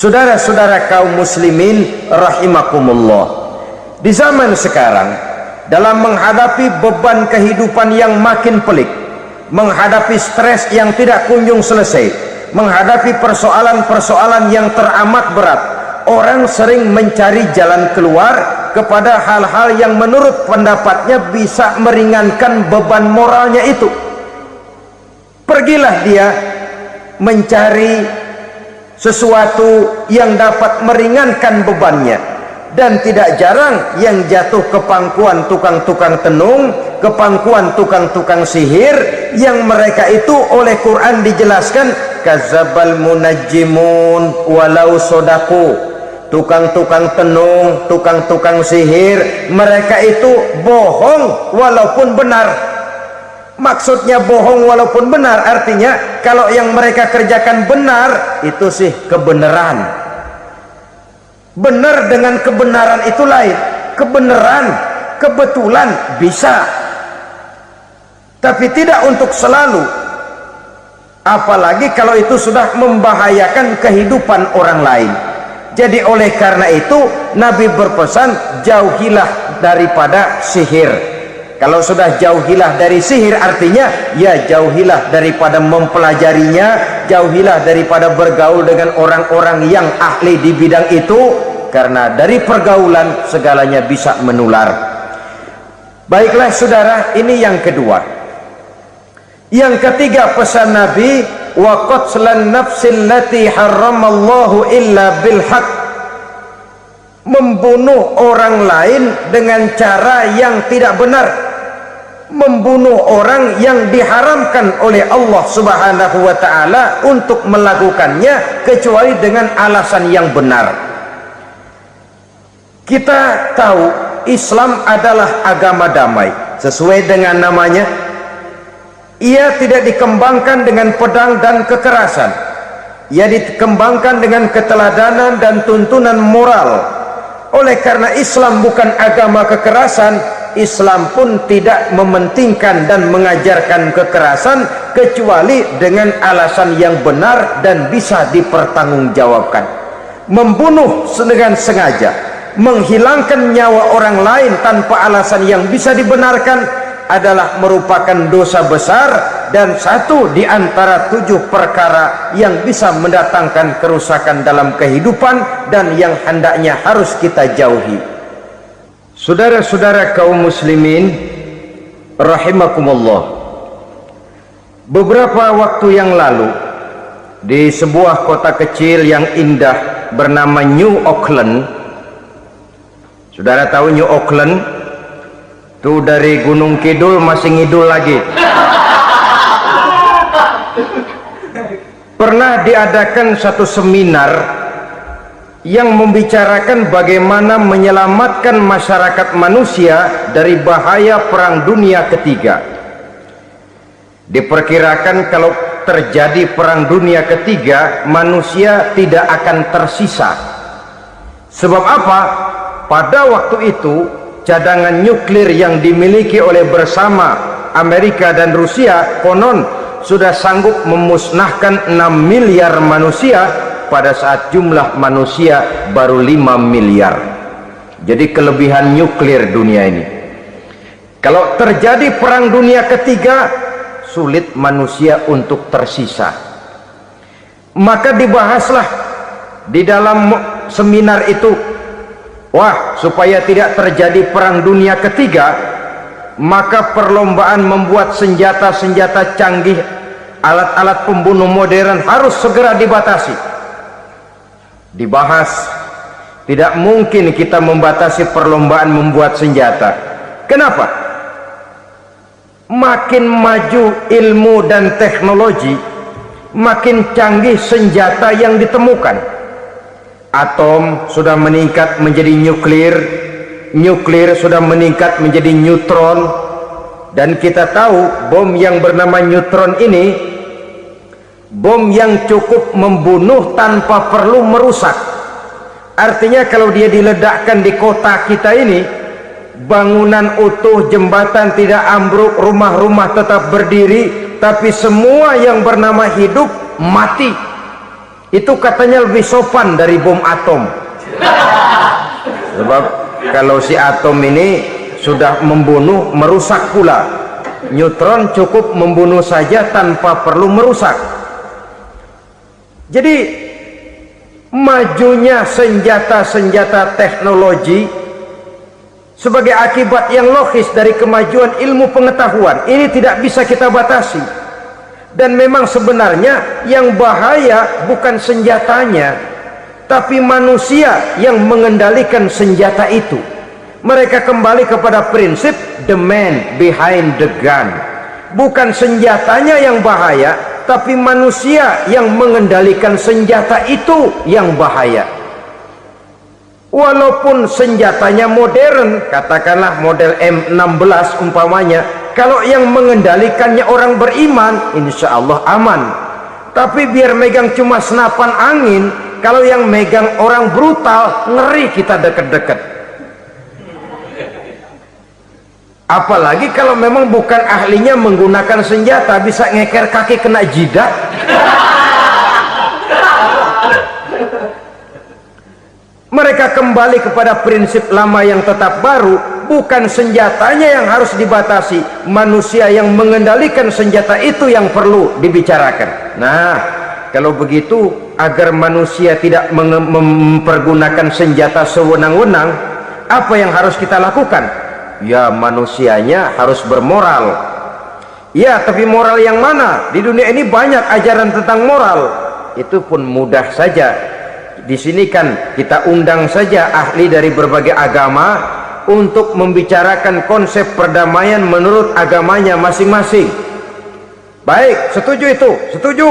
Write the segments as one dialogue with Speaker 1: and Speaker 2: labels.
Speaker 1: Saudara-saudara kaum muslimin rahimakumullah, di zaman sekarang dalam menghadapi beban kehidupan yang makin pelik, menghadapi stres yang tidak kunjung selesai, menghadapi persoalan-persoalan yang teramat berat, orang sering mencari jalan keluar kepada hal-hal yang menurut pendapatnya bisa meringankan beban moralnya itu. Pergilah dia mencari sesuatu yang dapat meringankan bebannya, dan tidak jarang yang jatuh ke pangkuan tukang-tukang tenung, ke pangkuan tukang-tukang sihir, yang mereka itu oleh Quran dijelaskan kadzabal munajjimun walau sodaku. Tukang-tukang tenung, tukang-tukang sihir, mereka itu bohong walaupun benar. Maksudnya bohong walaupun benar, artinya kalau yang mereka kerjakan benar, itu sih kebenaran. Benar dengan kebenaran itu lain. Kebenaran, kebetulan bisa, tapi tidak untuk selalu. Apalagi kalau itu sudah membahayakan kehidupan orang lain. Jadi oleh karena itu Nabi berpesan, jauhilah daripada sihir. Kalau sudah jauhilah dari sihir, artinya ya jauhilah daripada mempelajarinya, jauhilah daripada bergaul dengan orang-orang yang ahli di bidang itu, karena dari pergaulan segalanya bisa menular. Baiklah saudara, ini yang kedua. Yang ketiga pesan Nabi, wa qatlan nafsil lati harramallahu illa bil haq. Membunuh orang lain dengan cara yang tidak benar, membunuh orang yang diharamkan oleh Allah Subhanahu wa ta'ala untuk melakukannya kecuali dengan alasan yang benar. Kita tahu Islam adalah agama damai, sesuai dengan namanya. Ia tidak dikembangkan dengan pedang dan kekerasan, ia dikembangkan dengan keteladanan dan tuntunan moral. Oleh karena Islam bukan agama kekerasan, Islam pun tidak mementingkan dan mengajarkan kekerasan kecuali dengan alasan yang benar dan bisa dipertanggungjawabkan. Membunuh dengan sengaja, menghilangkan nyawa orang lain tanpa alasan yang bisa dibenarkan adalah merupakan dosa besar, dan satu di antara 7 perkara yang bisa mendatangkan kerusakan dalam kehidupan dan yang hendaknya harus kita jauhi. Saudara-saudara kaum muslimin rahimakumullah, beberapa waktu yang lalu di sebuah kota kecil yang indah bernama New Auckland. Saudara tahu New Auckland? Itu dari Gunung Kidul masih ngidul lagi. Pernah diadakan satu seminar yang membicarakan bagaimana menyelamatkan masyarakat manusia dari bahaya Perang Dunia Ketiga. Diperkirakan kalau terjadi Perang Dunia Ketiga, manusia tidak akan tersisa. Sebab apa? Pada waktu itu cadangan nuklir yang dimiliki oleh bersama Amerika dan Rusia konon sudah sanggup memusnahkan 6 miliar manusia, pada saat jumlah manusia baru 5 miliar. Jadi kelebihan nuklir dunia ini. Kalau terjadi Perang Dunia Ketiga, sulit manusia untuk tersisa. Maka dibahaslah di dalam seminar itu, wah, supaya tidak terjadi Perang Dunia Ketiga, maka perlombaan membuat senjata-senjata canggih, alat-alat pembunuh modern harus segera dibatasi. Dibahas, tidak mungkin kita membatasi perlombaan membuat senjata. Kenapa? Makin maju ilmu dan teknologi, makin canggih senjata yang ditemukan. Atom sudah meningkat menjadi nuklir, nuklir sudah meningkat menjadi neutron, dan kita tahu bom yang bernama neutron ini bom yang cukup membunuh tanpa perlu merusak. Artinya kalau dia diledakkan di kota kita ini, bangunan utuh, jembatan tidak ambruk, rumah-rumah tetap berdiri, tapi semua yang bernama hidup mati. Itu katanya lebih sopan dari bom atom. Sebab kalau si atom ini sudah membunuh, merusak pula. Neutron cukup membunuh saja tanpa perlu merusak. Jadi majunya senjata-senjata teknologi sebagai akibat yang logis dari kemajuan ilmu pengetahuan ini tidak bisa kita batasi. Dan memang sebenarnya yang bahaya bukan senjatanya, tapi manusia yang mengendalikan senjata itu. Mereka kembali kepada prinsip the man behind the gun. Bukan senjatanya yang bahaya, tapi manusia yang mengendalikan senjata itu yang bahaya. Walaupun senjatanya modern, katakanlah model M16 umpamanya, kalau yang mengendalikannya orang beriman, insya Allah aman. Tapi biar megang cuma senapan angin, kalau yang megang orang brutal, ngeri kita deket-deket. Apalagi kalau memang bukan ahlinya menggunakan senjata, bisa ngeker kaki kena jidat. Mereka kembali kepada prinsip lama yang tetap baru. Bukan senjatanya yang harus dibatasi, manusia yang mengendalikan senjata itu yang perlu dibicarakan. Nah, kalau begitu, agar manusia tidak mempergunakan senjata sewenang-wenang, apa yang harus kita lakukan? Ya, manusianya harus bermoral. Ya, tapi moral yang mana? Di dunia ini banyak ajaran tentang moral. Itu pun mudah saja. Di sini kan kita undang saja ahli dari berbagai agama untuk membicarakan konsep perdamaian menurut agamanya masing-masing. Baik, setuju itu? Setuju.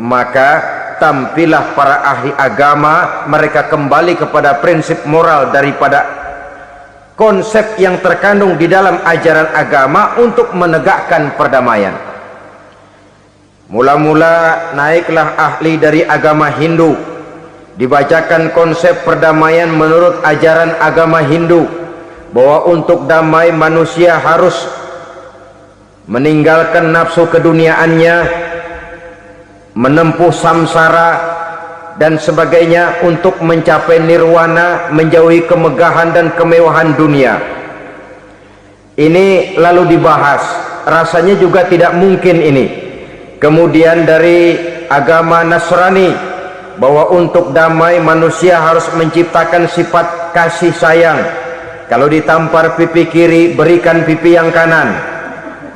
Speaker 1: Maka tampillah para ahli agama, mereka kembali kepada prinsip moral daripada konsep yang terkandung di dalam ajaran agama untuk menegakkan perdamaian. Mula-mula naiklah ahli dari agama Hindu, dibacakan konsep perdamaian menurut ajaran agama Hindu, bahwa untuk damai manusia harus meninggalkan nafsu keduniaannya, menempuh samsara dan sebagainya untuk mencapai nirwana, menjauhi kemegahan dan kemewahan dunia. Ini lalu dibahas, rasanya juga tidak mungkin ini. Kemudian dari agama Nasrani, bahwa untuk damai manusia harus menciptakan sifat kasih sayang. Kalau ditampar pipi kiri, berikan pipi yang kanan.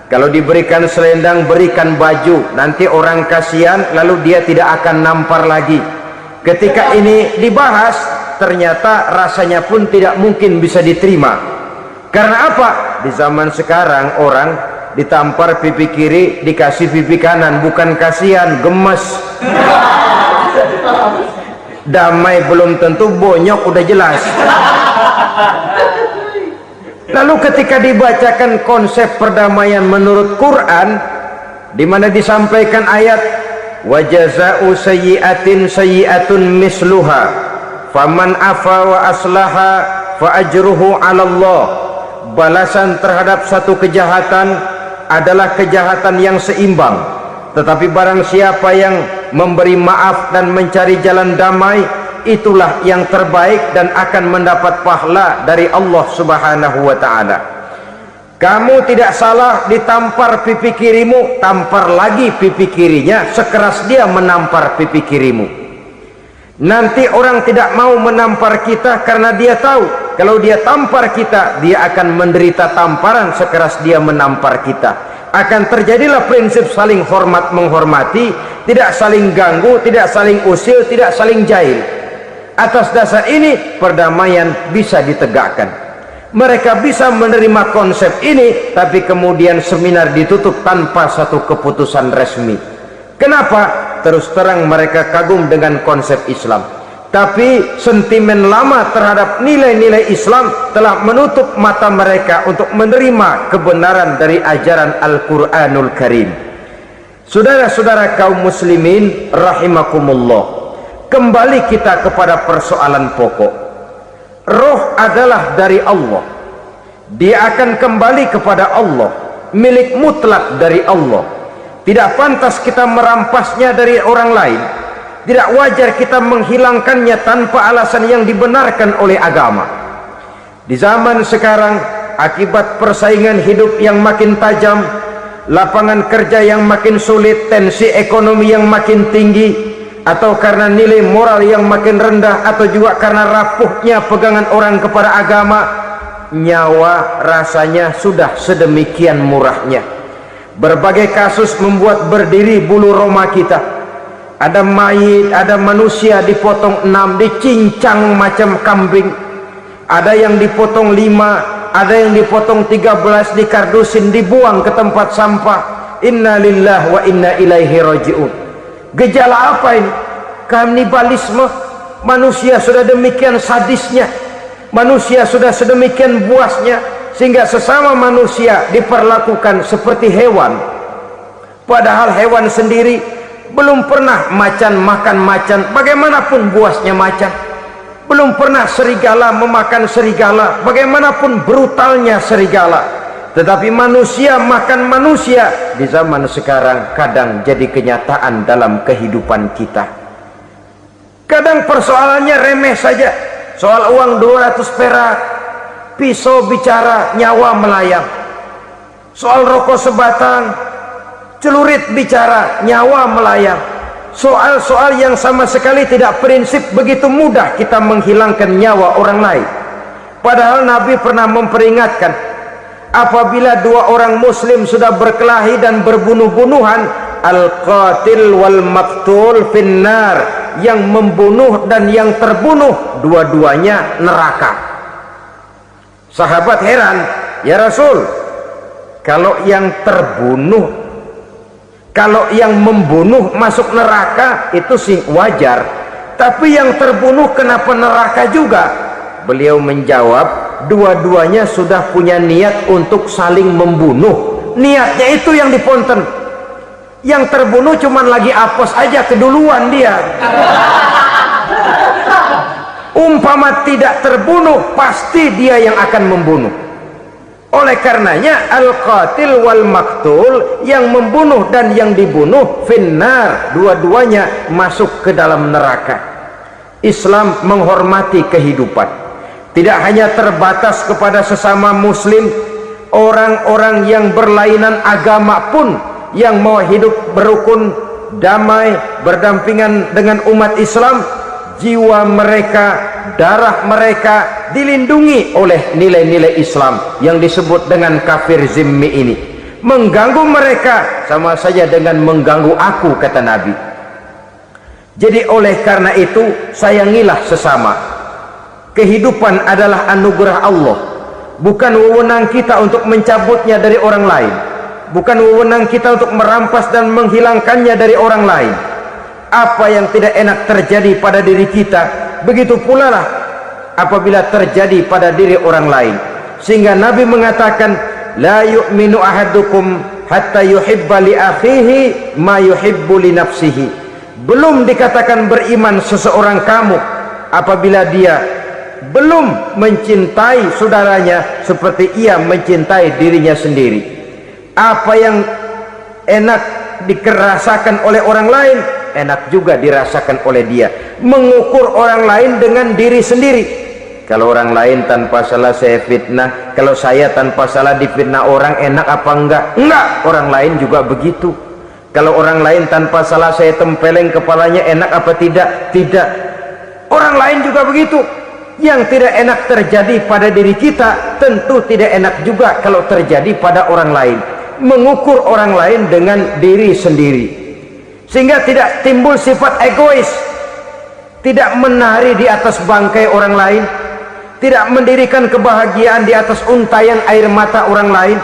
Speaker 1: Kalau diberikan selendang, berikan baju. Nanti orang kasihan, lalu dia tidak akan nampar lagi. Ketika ini dibahas, ternyata rasanya pun tidak mungkin bisa diterima. Karena apa? Di zaman sekarang orang ditampar pipi kiri, dikasih pipi kanan, bukan kasihan, gemes. Damai belum tentu, bonyok udah jelas. Lalu ketika dibacakan konsep perdamaian menurut Quran, di mana disampaikan ayat wa jazaa'u sayyi'atin sayyi'atun misluha faman afa wa aslaha fa ajruhu 'ala Allah. Balasan terhadap satu kejahatan adalah kejahatan yang seimbang, tetapi barang siapa yang memberi maaf dan mencari jalan damai, itulah yang terbaik dan akan mendapat pahala dari Allah Subhanahu wa ta'ala. Kamu tidak salah ditampar pipi kirimu, tampar lagi pipi kirinya sekeras dia menampar pipi kirimu. Nanti orang tidak mau menampar kita karena dia tahu kalau dia tampar kita, dia akan menderita tamparan sekeras dia menampar kita. Akan terjadilah prinsip saling hormat menghormati, tidak saling ganggu, tidak saling usil, tidak saling jahil. Atas dasar ini perdamaian bisa ditegakkan. Mereka bisa menerima konsep ini, tapi kemudian seminar ditutup tanpa satu keputusan resmi. Kenapa? Terus terang mereka kagum dengan konsep Islam, tapi sentimen lama terhadap nilai-nilai Islam telah menutup mata mereka untuk menerima kebenaran dari ajaran Al-Quranul Karim. Saudara-saudara kaum muslimin rahimakumullah, kembali kita kepada persoalan pokok. Roh adalah dari Allah, dia akan kembali kepada Allah, milik mutlak dari Allah. Tidak pantas kita merampasnya dari orang lain. Tidak wajar kita menghilangkannya tanpa alasan yang dibenarkan oleh agama. Di zaman sekarang, akibat persaingan hidup yang makin tajam, lapangan kerja yang makin sulit, tensi ekonomi yang makin tinggi, atau karena nilai moral yang makin rendah, atau juga karena rapuhnya pegangan orang kepada agama, nyawa rasanya sudah sedemikian murahnya. Berbagai kasus membuat berdiri bulu roma kita. Ada mayit, ada manusia dipotong 6, dicincang macam kambing. Ada yang dipotong 5, ada yang dipotong 13, dikardusin, dibuang ke tempat sampah. Inna lillahi wa inna ilaihi raji'un. Gejala apa ini? Kanibalisme. Manusia sudah demikian sadisnya, manusia sudah sedemikian buasnya, sehingga sesama manusia diperlakukan seperti hewan. Padahal hewan sendiri belum pernah macan makan macan, bagaimanapun buasnya macan. Belum pernah serigala memakan serigala, bagaimanapun brutalnya serigala. Tetapi manusia makan manusia di zaman sekarang kadang jadi kenyataan dalam kehidupan kita. Kadang persoalannya remeh saja, soal uang 200 perak, pisau bicara, nyawa melayang. Soal rokok sebatang, celurit bicara, nyawa melayang. Soal-soal yang sama sekali tidak prinsip, begitu mudah kita menghilangkan nyawa orang lain. Padahal Nabi pernah memperingatkan, apabila dua orang muslim sudah berkelahi dan berbunuh-bunuhan, al-qatil wal maktul finnar, yang membunuh dan yang terbunuh dua-duanya neraka. Sahabat heran, ya Rasul, kalau yang terbunuh, kalau yang membunuh masuk neraka itu sih wajar, tapi yang terbunuh kenapa neraka juga? Beliau menjawab, dua-duanya sudah punya niat untuk saling membunuh. Niatnya itu yang diponten. Yang terbunuh cuman lagi apes aja, keduluan dia. Umpama tidak terbunuh, pasti dia yang akan membunuh. Oleh karenanya al-qatil wal maktul, yang membunuh dan yang dibunuh finnar, dua-duanya masuk ke dalam neraka. Islam menghormati kehidupan, tidak hanya terbatas kepada sesama muslim, orang-orang yang berlainan agama pun yang mau hidup berukun, damai, berdampingan dengan umat Islam, jiwa mereka, darah mereka dilindungi oleh nilai-nilai Islam yang disebut dengan kafir zimmi ini. Mengganggu mereka sama saja dengan mengganggu aku, kata Nabi. Jadi oleh karena itu, sayangilah sesama. Kehidupan adalah anugerah Allah, bukan wewenang kita untuk mencabutnya dari orang lain, bukan wewenang kita untuk merampas dan menghilangkannya dari orang lain. Apa yang tidak enak terjadi pada diri kita, begitu pula lah apabila terjadi pada diri orang lain. Sehingga Nabi mengatakan, la yu'minu ahadukum hatta yuhibba li akhihi ma yuhibbu li nafsihi. Belum dikatakan beriman seseorang kamu apabila dia belum mencintai saudaranya seperti ia mencintai dirinya sendiri. Apa yang enak dirasakan oleh orang lain, enak juga dirasakan oleh dia. Mengukur orang lain dengan diri sendiri. Kalau orang lain tanpa salah saya fitnah, kalau saya tanpa salah difitnah orang, enak apa enggak? Enggak, orang lain juga begitu. Kalau orang lain tanpa salah saya tempeleng kepalanya, enak apa tidak? Tidak. Orang lain juga begitu. Yang tidak enak terjadi pada diri kita, tentu tidak enak juga kalau terjadi pada orang lain. Mengukur orang lain dengan diri sendiri, sehingga tidak timbul sifat egois, tidak menari di atas bangkai orang lain, tidak mendirikan kebahagiaan di atas untayan air mata orang lain.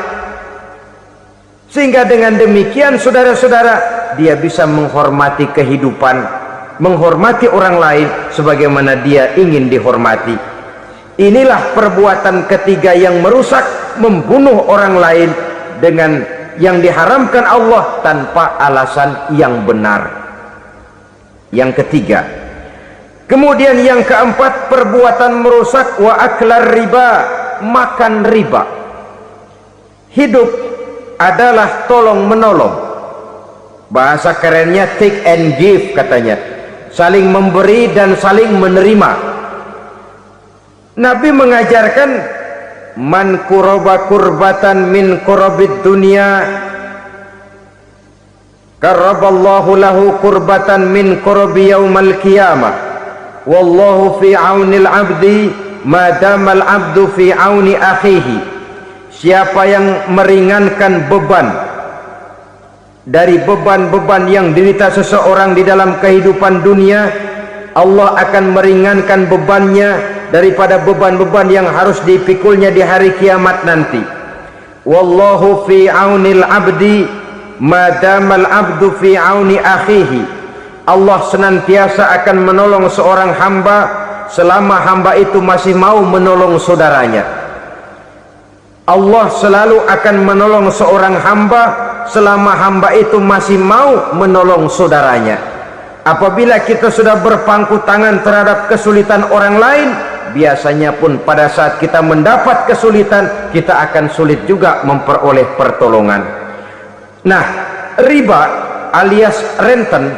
Speaker 1: Sehingga dengan demikian, saudara-saudara, dia bisa menghormati kehidupan, menghormati orang lain sebagaimana dia ingin dihormati. Inilah perbuatan ketiga yang merusak, membunuh orang lain dengan yang diharamkan Allah tanpa alasan yang benar. Yang ketiga. Kemudian yang keempat, perbuatan merusak wa aklar riba, makan riba. Hidup adalah tolong menolong. Bahasa kerennya take and give katanya. saling memberi dan saling menerima. Nabi mengajarkan man quraba kurbatan min qurabid dunya karaballahu lahu kurbatan min qurabi yaumal qiyamah wallahu fi aunil abdi madamal abdu fi auni akhihi. Siapa yang meringankan beban dari beban-beban yang diderita seseorang di dalam kehidupan dunia, Allah akan meringankan bebannya daripada beban-beban yang harus dipikulnya di hari kiamat nanti. Wallahu fi aunil abdi madamal abdu fi auni akhihi. Allah senantiasa akan menolong seorang hamba selama hamba itu masih mau menolong saudaranya. Allah selalu akan menolong seorang hamba selama hamba itu masih mau menolong saudaranya. Apabila kita sudah berpangku tangan terhadap kesulitan orang lain, biasanya pun pada saat kita mendapat kesulitan, kita akan sulit juga memperoleh pertolongan. Nah, riba alias renten,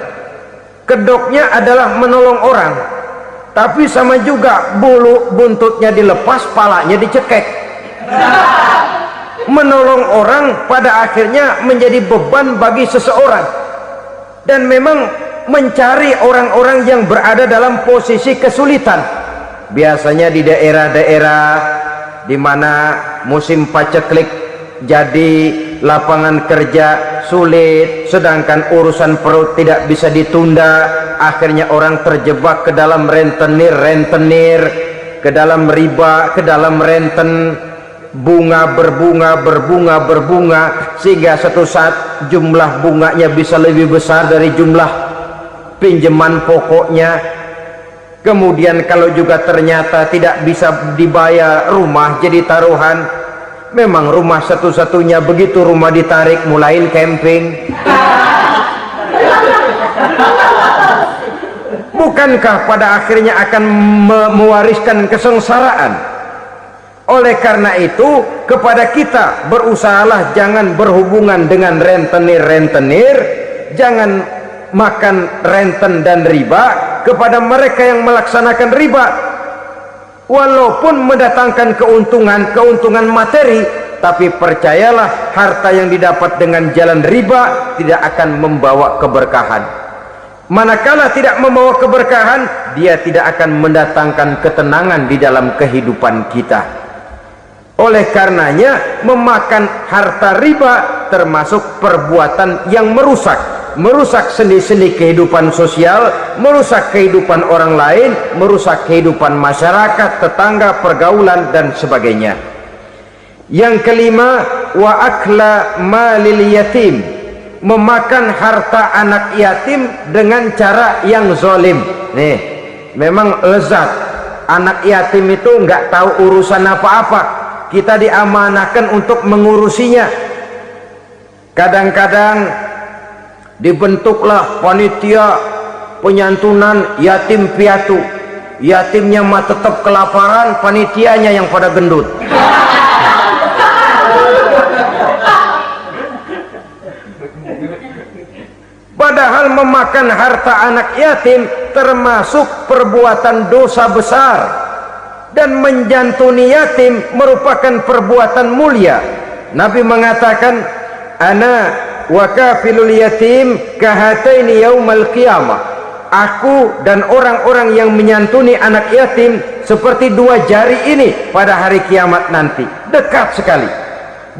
Speaker 1: kedoknya adalah menolong orang, tapi sama juga bulu buntutnya dilepas, palanya dicekek. Menolong orang pada akhirnya menjadi beban bagi seseorang, dan memang mencari orang-orang yang berada dalam posisi kesulitan, biasanya di daerah-daerah di mana musim paceklik, jadi lapangan kerja sulit, sedangkan urusan perut tidak bisa ditunda. Akhirnya orang terjebak ke dalam rentenir, ke dalam riba, ke dalam renten. Bunga berbunga, sehingga satu saat jumlah bunganya bisa lebih besar dari jumlah pinjaman pokoknya. Kemudian kalau juga ternyata tidak bisa dibayar, rumah jadi taruhan. Memang rumah satu-satunya, begitu rumah ditarik mulain camping. Bukankah pada akhirnya akan mewariskan kesengsaraan? Oleh karena itu, kepada kita berusahalah jangan berhubungan dengan rentenir, jangan makan renten dan riba. Kepada mereka yang melaksanakan riba, walaupun mendatangkan keuntungan materi, tapi percayalah, harta yang didapat dengan jalan riba tidak akan membawa keberkahan. Manakala tidak membawa keberkahan, dia tidak akan mendatangkan ketenangan di dalam kehidupan kita. Oleh karenanya, memakan harta riba termasuk perbuatan yang merusak sendi-sendi kehidupan sosial, merusak kehidupan orang lain, merusak kehidupan masyarakat, tetangga, pergaulan, dan sebagainya. Yang kelima, wa akla malil yatim, memakan harta anak yatim dengan cara yang zalim. Nih, memang lezat. Anak yatim itu nggak tahu urusan apa-apa. Kita diamanahkan untuk mengurusinya. Kadang-kadang dibentuklah panitia penyantunan yatim piatu. Yatimnya mah tetap kelaparan, panitianya yang pada gendut. Padahal memakan harta anak yatim termasuk perbuatan dosa besar. Dan menjantuni yatim merupakan perbuatan mulia. Nabi mengatakan, ana wa kafilul yatim kahataini yaumal qiyamah. Aku dan orang-orang yang menyantuni anak yatim seperti dua jari ini pada hari kiamat nanti. Dekat sekali.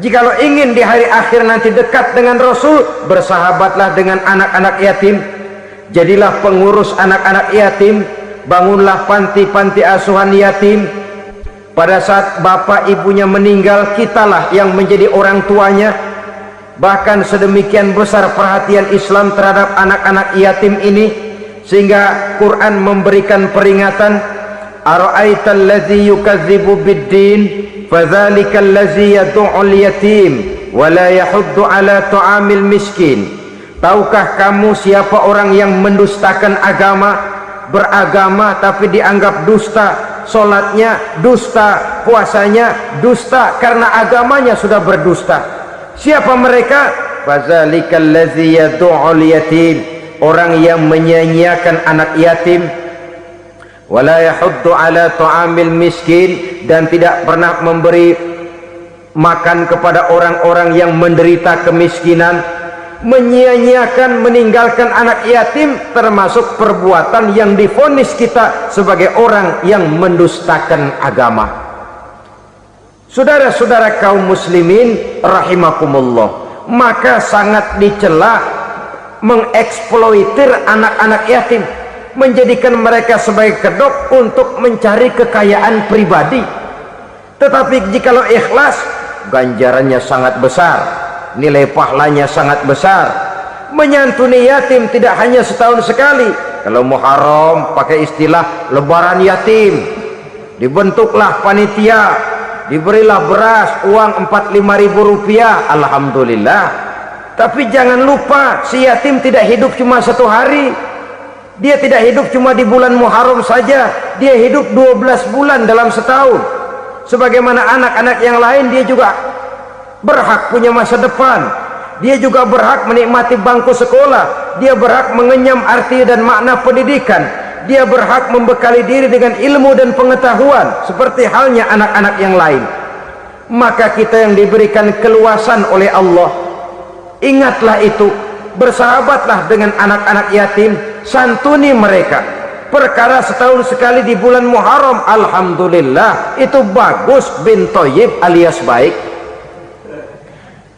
Speaker 1: Jikalau ingin di hari akhir nanti dekat dengan Rasul, bersahabatlah dengan anak-anak yatim. Jadilah pengurus anak-anak yatim. Bangunlah panti-panti asuhan yatim. Pada saat bapak ibunya meninggal, kitalah yang menjadi orang tuanya. Bahkan sedemikian besar perhatian Islam terhadap anak-anak yatim ini, sehingga Quran memberikan peringatan, ara'aital ladzi yukadzibu biddin fadzalikal ladzi yad'ul yatim wa la yahuddu ala ta'amil miskin. Tahukah kamu siapa orang yang mendustakan agama? Beragama tapi dianggap dusta, solatnya dusta, puasanya dusta, karena agamanya sudah berdusta. Siapa mereka? Fazalikal ladzi yad'ul yatim. orang yang menyia-nyiakan anak yatim, wala yahuddu ala ta'amil miskin, dan tidak pernah memberi makan kepada orang-orang yang menderita kemiskinan. Menyia-nyiakan, meninggalkan anak yatim termasuk perbuatan yang divonis kita sebagai orang yang mendustakan agama. Saudara-saudara kaum muslimin rahimakumullah, maka sangat dicela mengeksploitir anak-anak yatim, menjadikan mereka sebagai kedok untuk mencari kekayaan pribadi. Tetapi jikalau ikhlas, ganjarannya sangat besar, nilai pahalanya sangat besar. Menyantuni yatim tidak hanya setahun sekali. Kalau Muharram pakai istilah lebaran yatim, dibentuklah panitia, diberilah beras, uang 45.000 rupiah, alhamdulillah. Tapi jangan lupa, si yatim tidak hidup cuma satu hari, dia tidak hidup cuma di bulan Muharram saja, dia hidup 12 bulan dalam setahun. Sebagaimana anak-anak yang lain, dia juga berhak punya masa depan, dia juga berhak menikmati bangku sekolah, dia berhak mengenyam arti dan makna pendidikan, dia berhak membekali diri dengan ilmu dan pengetahuan seperti halnya anak-anak yang lain. Maka kita yang diberikan keluasan oleh Allah, ingatlah itu, bersahabatlah dengan anak-anak yatim, santuni mereka. Perkara setahun sekali di bulan Muharram, alhamdulillah, itu bagus, bin Thayyib alias baik.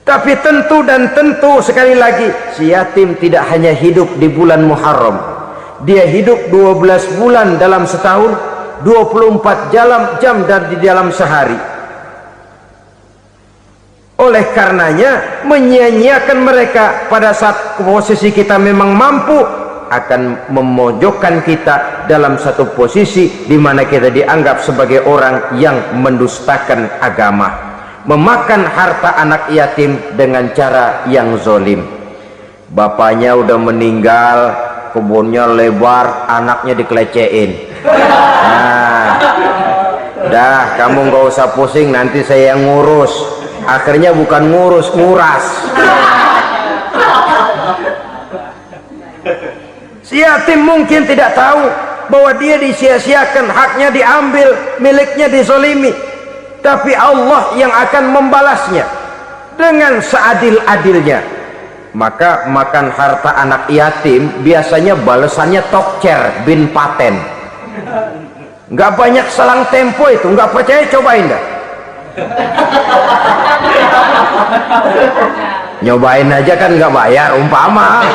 Speaker 1: Tapi tentu dan tentu, sekali lagi, si yatim tidak hanya hidup di bulan Muharram, dia hidup 12 bulan dalam setahun, 24 jam dan di dalam sehari. Oleh karenanya, menyia-nyiakan mereka pada saat posisi kita memang mampu akan memojokkan kita dalam satu posisi di mana kita dianggap sebagai orang yang mendustakan agama, memakan harta anak yatim dengan cara yang zolim. Bapaknya udah meninggal, kebunnya lebar, anaknya dikelecehin. Nah, dah kamu nggak usah pusing, nanti saya yang ngurus. Akhirnya bukan ngurus, nguras. Si yatim mungkin tidak tahu bahwa dia disia-siakan, haknya diambil, miliknya dizolimi, tapi Allah yang akan membalasnya dengan seadil-adilnya. Maka makan harta anak yatim biasanya balasannya tokcer bin paten. Nggak banyak selang tempo itu, nggak percaya cobain dah. Nyobain aja kan nggak bayar, umpama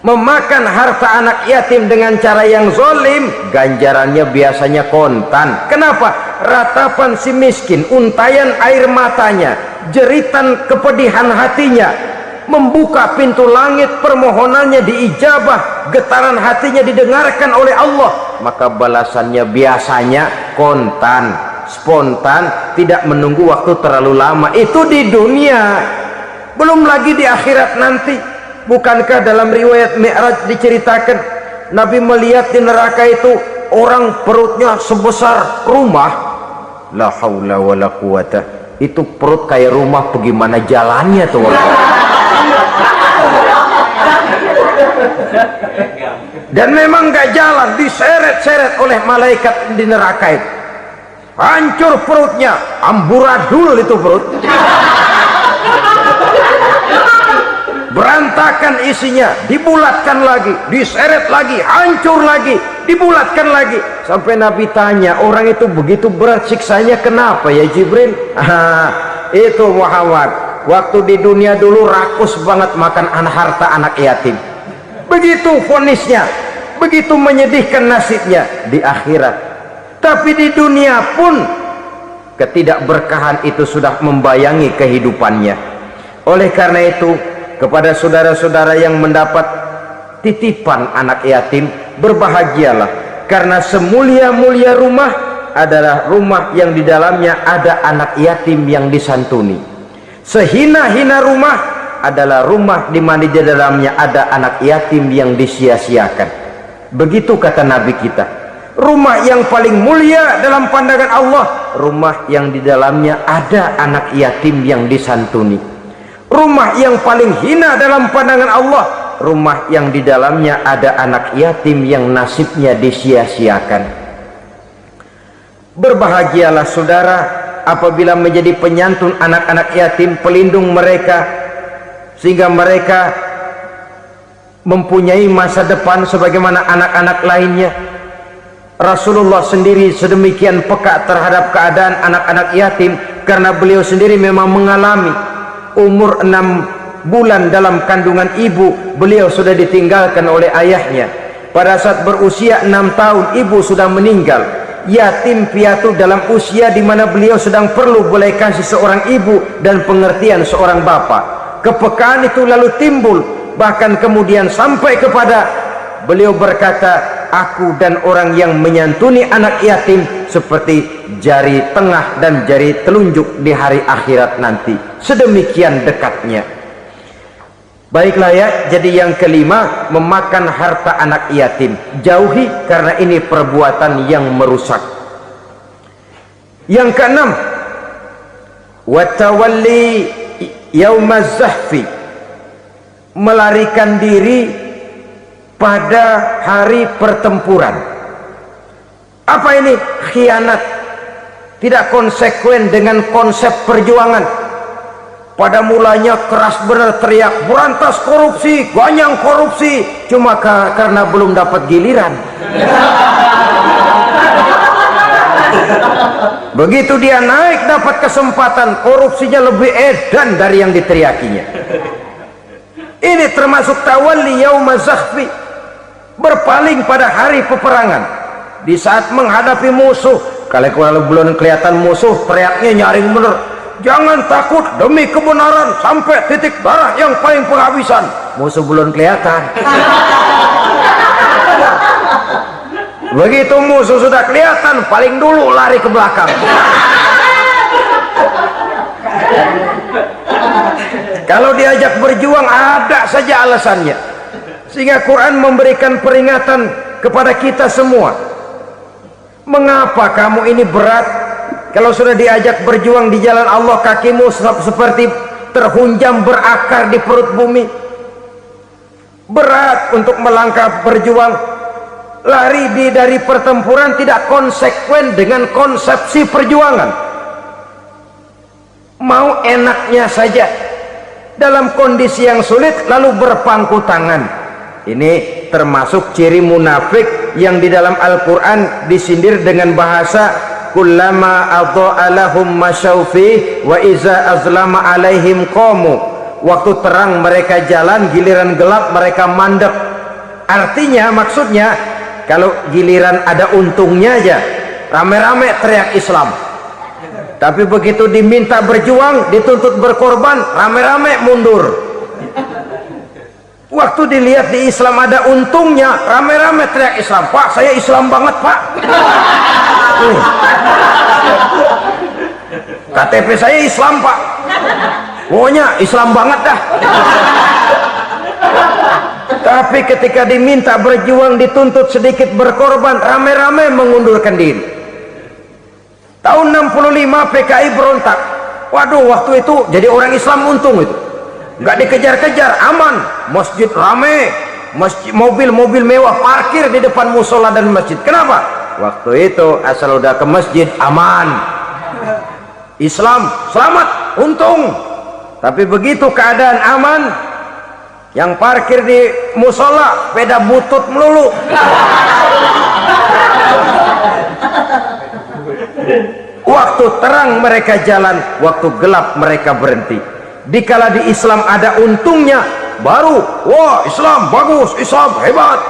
Speaker 1: memakan harta anak yatim dengan cara yang zolim, ganjarannya biasanya kontan. Kenapa? Ratapan si miskin, untayan air matanya, jeritan kepedihan hatinya, membuka pintu langit, permohonannya diijabah, getaran hatinya didengarkan oleh Allah, maka balasannya biasanya kontan, spontan, tidak menunggu waktu terlalu lama. Itu di dunia, belum lagi di akhirat nanti. Bukankah dalam riwayat Mi'raj diceritakan Nabi melihat di neraka itu orang perutnya sebesar rumah, la haula wala quwata, itu perut kayak rumah, bagaimana jalannya tuh orang? Dan memang gak jalan, diseret-seret oleh malaikat di neraka itu, hancur perutnya, amburadul itu perut, berantakan isinya, dibulatkan lagi, diseret lagi, hancur lagi, dibulatkan lagi, sampai Nabi tanya, orang itu begitu berat siksanya kenapa ya Jibril? Itu Muhammad waktu di dunia dulu rakus banget makan harta anak yatim, begitu vonisnya, begitu menyedihkan nasibnya di akhirat. Tapi di dunia pun ketidakberkahan itu sudah membayangi kehidupannya. Oleh karena itu, kepada saudara-saudara yang mendapat titipan anak yatim, berbahagialah, karena semulia-mulia rumah adalah rumah yang di dalamnya ada anak yatim yang disantuni. Sehina-hina rumah adalah rumah di mana di dalamnya ada anak yatim yang disia-siakan. Begitu kata Nabi kita, rumah yang paling mulia dalam pandangan Allah, rumah yang di dalamnya ada anak yatim yang disantuni. Rumah yang paling hina dalam pandangan Allah, rumah yang di dalamnya ada anak yatim yang nasibnya disia-siakan. Berbahagialah saudara apabila menjadi penyantun anak-anak yatim, pelindung mereka, sehingga mereka mempunyai masa depan sebagaimana anak-anak lainnya. Rasulullah sendiri sedemikian peka terhadap keadaan anak-anak yatim karena beliau sendiri memang mengalami. Umur 6 bulan dalam kandungan ibu, beliau sudah ditinggalkan oleh ayahnya. Pada saat berusia 6 tahun, ibu sudah meninggal. Yatim piatu dalam usia di mana beliau sedang perlu belas kasih seorang ibu dan pengertian seorang bapak. Kepekaan itu lalu timbul, bahkan kemudian sampai kepada beliau berkata, aku dan orang yang menyantuni anak yatim seperti jari tengah dan jari telunjuk di hari akhirat nanti. Sedemikian dekatnya. Baiklah ya, jadi yang kelima, memakan harta anak yatim. Jauhi, karena ini perbuatan yang merusak. Yang keenam, watawalli yaumaz zahfi, melarikan diri pada hari pertempuran. Apa ini? Khianat, tidak konsekuen dengan konsep perjuangan. Pada mulanya keras benar teriak berantas korupsi, ganyang korupsi, cuma karena belum dapat giliran. Begitu dia naik dapat kesempatan, korupsinya lebih edan dari yang diteriakinya. Ini termasuk tawalli yaumaz zahfi, berpaling pada hari peperangan. Di saat menghadapi musuh, kalau belum kelihatan musuh, teriaknya nyaring bener, jangan takut demi kebenaran sampai titik darah yang paling penghabisan. Musuh belum kelihatan. Begitu musuh sudah kelihatan, paling dulu lari ke belakang. Kalau diajak berjuang ada saja alasannya. Sehingga Quran memberikan peringatan kepada kita semua. Mengapa kamu ini berat? Kalau sudah diajak berjuang di jalan Allah, kakimu seperti terhunjam berakar di perut bumi. Berat untuk melangkah berjuang. Lari dari pertempuran tidak konsekuen dengan konsepsi perjuangan. Mau enaknya saja dalam kondisi yang sulit lalu berpangku tangan. Ini termasuk ciri munafik yang di dalam Al-Quran disindir dengan bahasa kullama adha'a lahum masyaufi wa iza azlama alaihim qamu. Waktu terang mereka jalan, giliran gelap mereka mandek. Artinya, maksudnya kalau giliran ada untungnya aja rame-rame teriak Islam, tapi begitu diminta berjuang, dituntut berkorban, rame-rame mundur. Waktu dilihat di Islam ada untungnya, rame-rame teriak Islam. Pak, saya Islam banget pak. KTP saya Islam pak, pokoknya Islam banget dah. Tapi ketika diminta berjuang, dituntut sedikit berkorban, rame-rame mengundurkan diri. Tahun 65 PKI berontak. Waduh, waktu itu jadi orang Islam untung itu, nggak dikejar-kejar, aman. Masjid rame, masjid, mobil-mobil mewah parkir di depan musola dan masjid. Kenapa? Waktu itu asal udah ke masjid aman, Islam selamat, untung. Tapi begitu keadaan aman, yang parkir di musola beda butut melulu. Waktu terang mereka jalan, waktu gelap mereka berhenti. Dikala di Islam ada untungnya, baru wah Islam bagus, Islam hebat.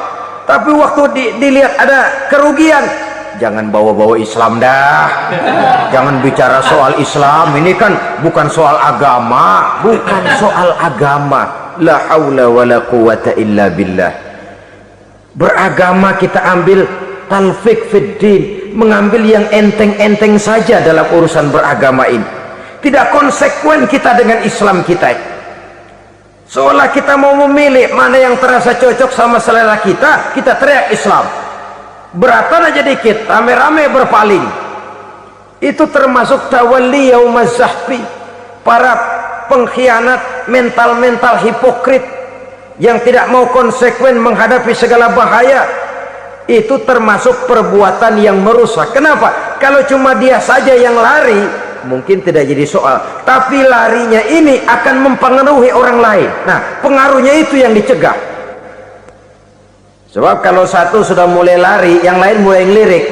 Speaker 1: Tapi waktu dilihat ada kerugian, jangan bawa-bawa Islam dah. Jangan bicara soal Islam, ini kan bukan soal agama, bukan soal agama. La haula wala quwata illa billah. Beragama kita ambil talfik fiddin, mengambil yang enteng-enteng saja dalam urusan beragama ini. Tidak konsekuen kita dengan Islam kita. Seolah kita mau memilih mana yang terasa cocok sama selera kita, kita teriak Islam. Beratan aja dikit, rame-rame berpaling. Itu termasuk tawalli yaumaz zahfi. Para pengkhianat, mental-mental hipokrit yang tidak mau konsekuen menghadapi segala bahaya, itu termasuk perbuatan yang merusak. Kenapa? Kalau cuma dia saja yang lari, mungkin tidak jadi soal, tapi larinya ini akan mempengaruhi orang lain. Nah, pengaruhnya itu yang dicegah. Sebab kalau satu sudah mulai lari, yang lain mulai ngelirik.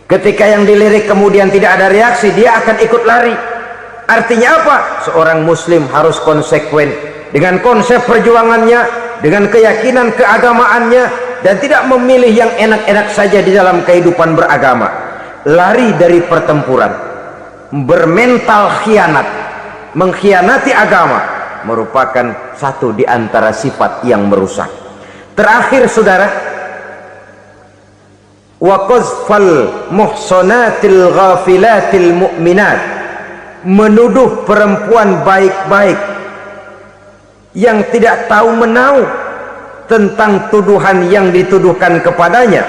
Speaker 1: Ketika yang dilirik kemudian tidak ada reaksi, dia akan ikut lari. Artinya apa? Seorang muslim harus konsekuen dengan konsep perjuangannya, dengan keyakinan keagamaannya, dan tidak memilih yang enak-enak saja di dalam kehidupan beragama. Lari dari pertempuran, bermental khianat, mengkhianati agama, merupakan satu di antara sifat yang merusak. Terakhir saudara, wa qazfal muhsanatil ghafilatil mu'minat, menuduh perempuan baik-baik yang tidak tahu menau tentang tuduhan yang dituduhkan kepadanya,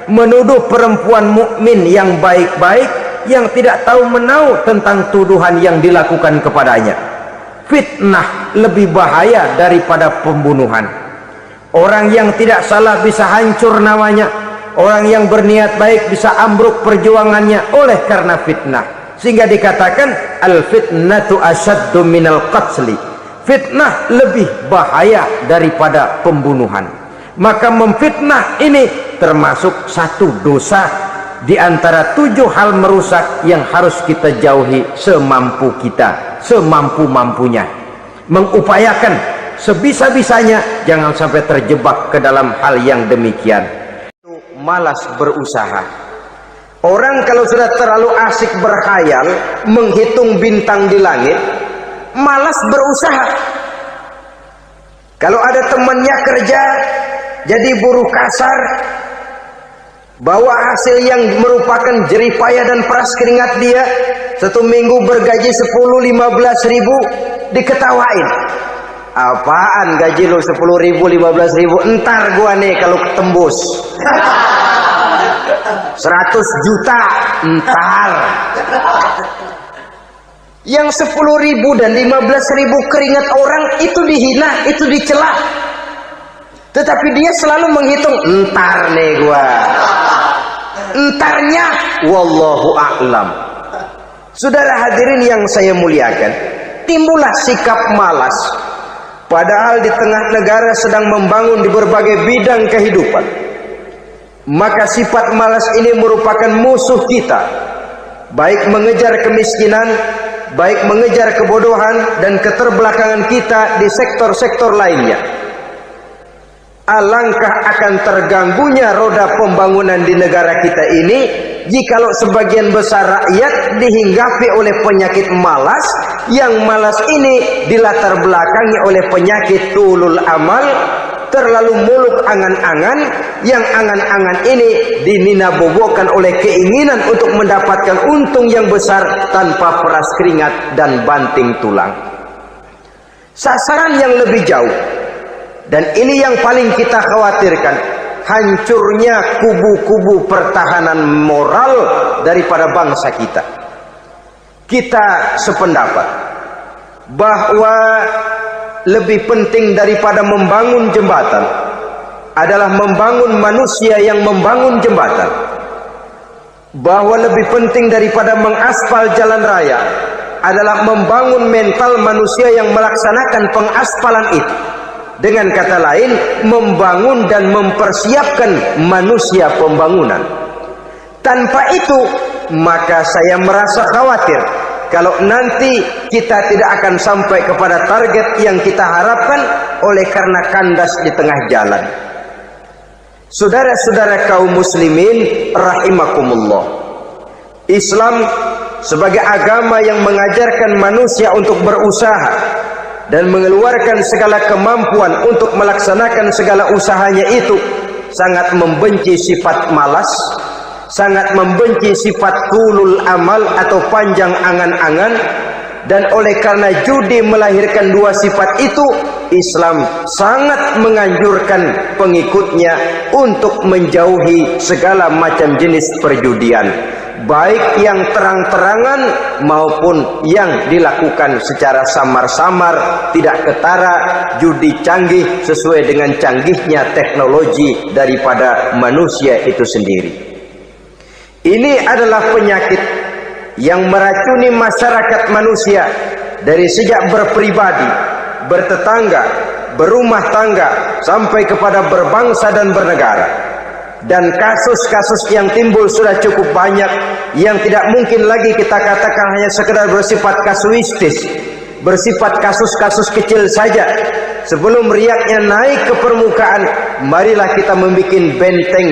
Speaker 1: menuduh perempuan mukmin yang baik-baik yang tidak tahu menau tentang tuduhan yang dilakukan kepadanya. Fitnah lebih bahaya daripada pembunuhan. Orang yang tidak salah bisa hancur namanya, orang yang berniat baik bisa ambruk perjuangannya oleh karena fitnah. Sehingga dikatakan al-fitnatu asyaddu minal qatli, fitnah lebih bahaya daripada pembunuhan. Maka memfitnah ini termasuk satu dosa di antara 7 hal merusak yang harus kita jauhi semampu kita, semampu-mampunya. Mengupayakan sebisa-bisanya jangan sampai terjebak ke dalam hal yang demikian. Malas berusaha. Orang kalau sudah terlalu asik berkhayal, menghitung bintang di langit, malas berusaha. Kalau ada temannya kerja jadi buruh kasar, bawa hasil yang merupakan jeripaya dan peras keringat dia, 1 minggu bergaji 10-15 ribu, diketawain. Apaan gaji lo 10 ribu 15 ribu, entar gua nih kalau ketembus 100 juta entar. Yang 10 ribu dan 15 ribu keringat orang itu dihina, itu dicela, tetapi dia selalu menghitung, entar nih gua, entarnya wallahu a'lam. Saudara hadirin yang saya muliakan, timbullah sikap malas padahal di tengah negara sedang membangun di berbagai bidang kehidupan. Maka sifat malas ini merupakan musuh kita, baik mengejar kemiskinan, baik mengejar kebodohan dan keterbelakangan kita di sektor-sektor lainnya. Alangkah akan terganggunya roda pembangunan di negara kita ini jikalau sebagian besar rakyat dihinggapi oleh penyakit malas, yang malas ini dilatar belakangi oleh penyakit tulul amal, terlalu muluk angan-angan, yang angan-angan ini dininabobokan oleh keinginan untuk mendapatkan untung yang besar tanpa peras keringat dan banting tulang. Sasaran yang lebih jauh, dan ini yang paling kita khawatirkan, hancurnya kubu-kubu pertahanan moral daripada bangsa kita. Kita sependapat bahwa lebih penting daripada membangun jembatan adalah membangun manusia yang membangun jembatan. Bahwa lebih penting daripada mengaspal jalan raya adalah membangun mental manusia yang melaksanakan pengaspalan itu. Dengan kata lain, membangun dan mempersiapkan manusia pembangunan. Tanpa itu, maka saya merasa khawatir kalau nanti kita tidak akan sampai kepada target yang kita harapkan oleh karena kandas di tengah jalan. Saudara-saudara kaum muslimin rahimakumullah, Islam sebagai agama yang mengajarkan manusia untuk berusaha dan mengeluarkan segala kemampuan untuk melaksanakan segala usahanya itu, sangat membenci sifat malas, sangat membenci sifat tulul amal atau panjang angan-angan. Dan oleh karena judi melahirkan 2 sifat itu, Islam sangat menganjurkan pengikutnya untuk menjauhi segala macam jenis perjudian. baik yang terang-terangan maupun yang dilakukan secara samar-samar, tidak ketara, judi canggih sesuai dengan canggihnya teknologi daripada manusia itu sendiri. Ini adalah penyakit yang meracuni masyarakat manusia dari sejak berpribadi, bertetangga, berumah tangga, sampai kepada berbangsa dan bernegara. Dan kasus-kasus yang timbul sudah cukup banyak, yang tidak mungkin lagi kita katakan hanya sekedar bersifat kasuistis, bersifat kasus-kasus kecil saja. Sebelum riaknya naik ke permukaan, marilah kita membuat benteng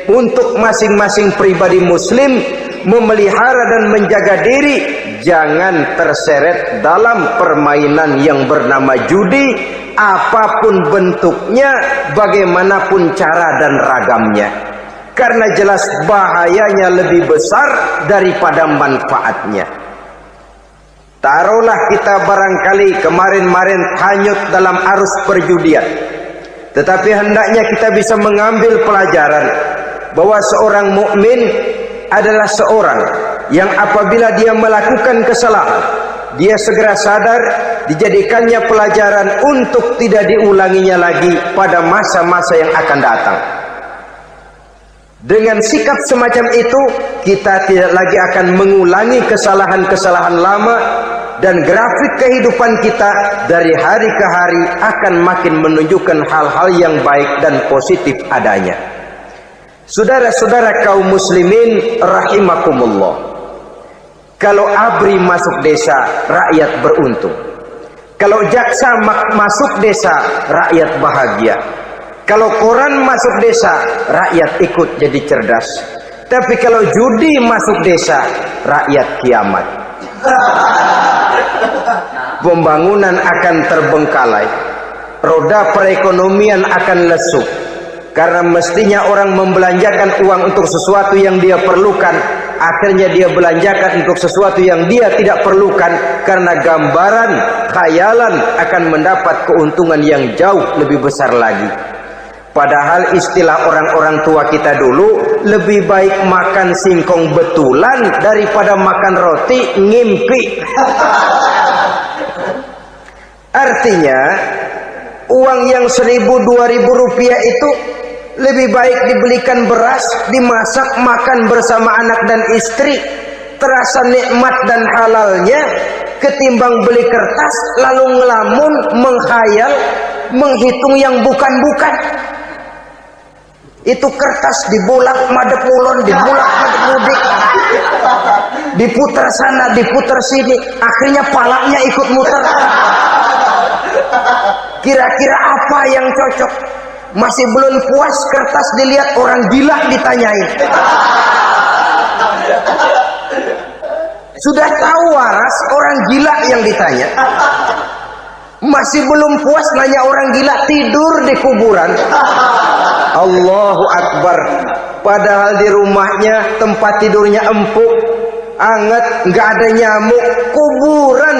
Speaker 1: untuk masing-masing pribadi muslim memelihara dan menjaga diri, jangan terseret dalam permainan yang bernama judi, apapun bentuknya, bagaimanapun cara dan ragamnya. Karena jelas bahayanya lebih besar daripada manfaatnya. Taruhlah kita barangkali kemarin-marin hanyut dalam arus perjudian, tetapi hendaknya kita bisa mengambil pelajaran bahwa seorang mukmin adalah seorang yang apabila dia melakukan kesalahan, dia segera sadar, dijadikannya pelajaran untuk tidak diulanginya lagi pada masa-masa yang akan datang. Dengan sikap semacam itu, kita tidak lagi akan mengulangi kesalahan-kesalahan lama, dan grafik kehidupan kita dari hari ke hari akan makin menunjukkan hal-hal yang baik dan positif adanya. Saudara-saudara kaum muslimin rahimakumullah, kalau ABRI masuk desa, rakyat beruntung. Kalau jaksa masuk desa, rakyat bahagia. Kalau koran masuk desa, rakyat ikut jadi cerdas. Tapi kalau judi masuk desa, rakyat kiamat. Pembangunan akan terbengkalai, roda perekonomian akan lesu. Karena mestinya orang membelanjakan uang untuk sesuatu yang dia perlukan, akhirnya dia belanjakan untuk sesuatu yang dia tidak perlukan, karena gambaran, khayalan akan mendapat keuntungan yang jauh lebih besar lagi. Padahal istilah orang-orang tua kita dulu, lebih baik makan singkong betulan daripada makan roti ngimpi. Artinya uang yang 1.000-2.000 rupiah itu lebih baik dibelikan beras, dimasak, makan bersama anak dan istri, terasa nikmat dan halalnya, ketimbang beli kertas lalu ngelamun, menghayal, menghitung yang bukan-bukan. Itu kertas dibolak madep ulon, dibolak madep mudik, diputar sana, diputar sini, akhirnya palanya ikut muter. Kira-kira apa yang cocok? Masih belum puas, kertas dilihat, orang gila ditanyain. Sudah tahu waras, orang gila yang ditanya. Masih belum puas, nanya orang gila, tidur di kuburan. Allahu Akbar. Padahal di rumahnya tempat tidurnya empuk, anget, nggak ada nyamuk. Kuburan,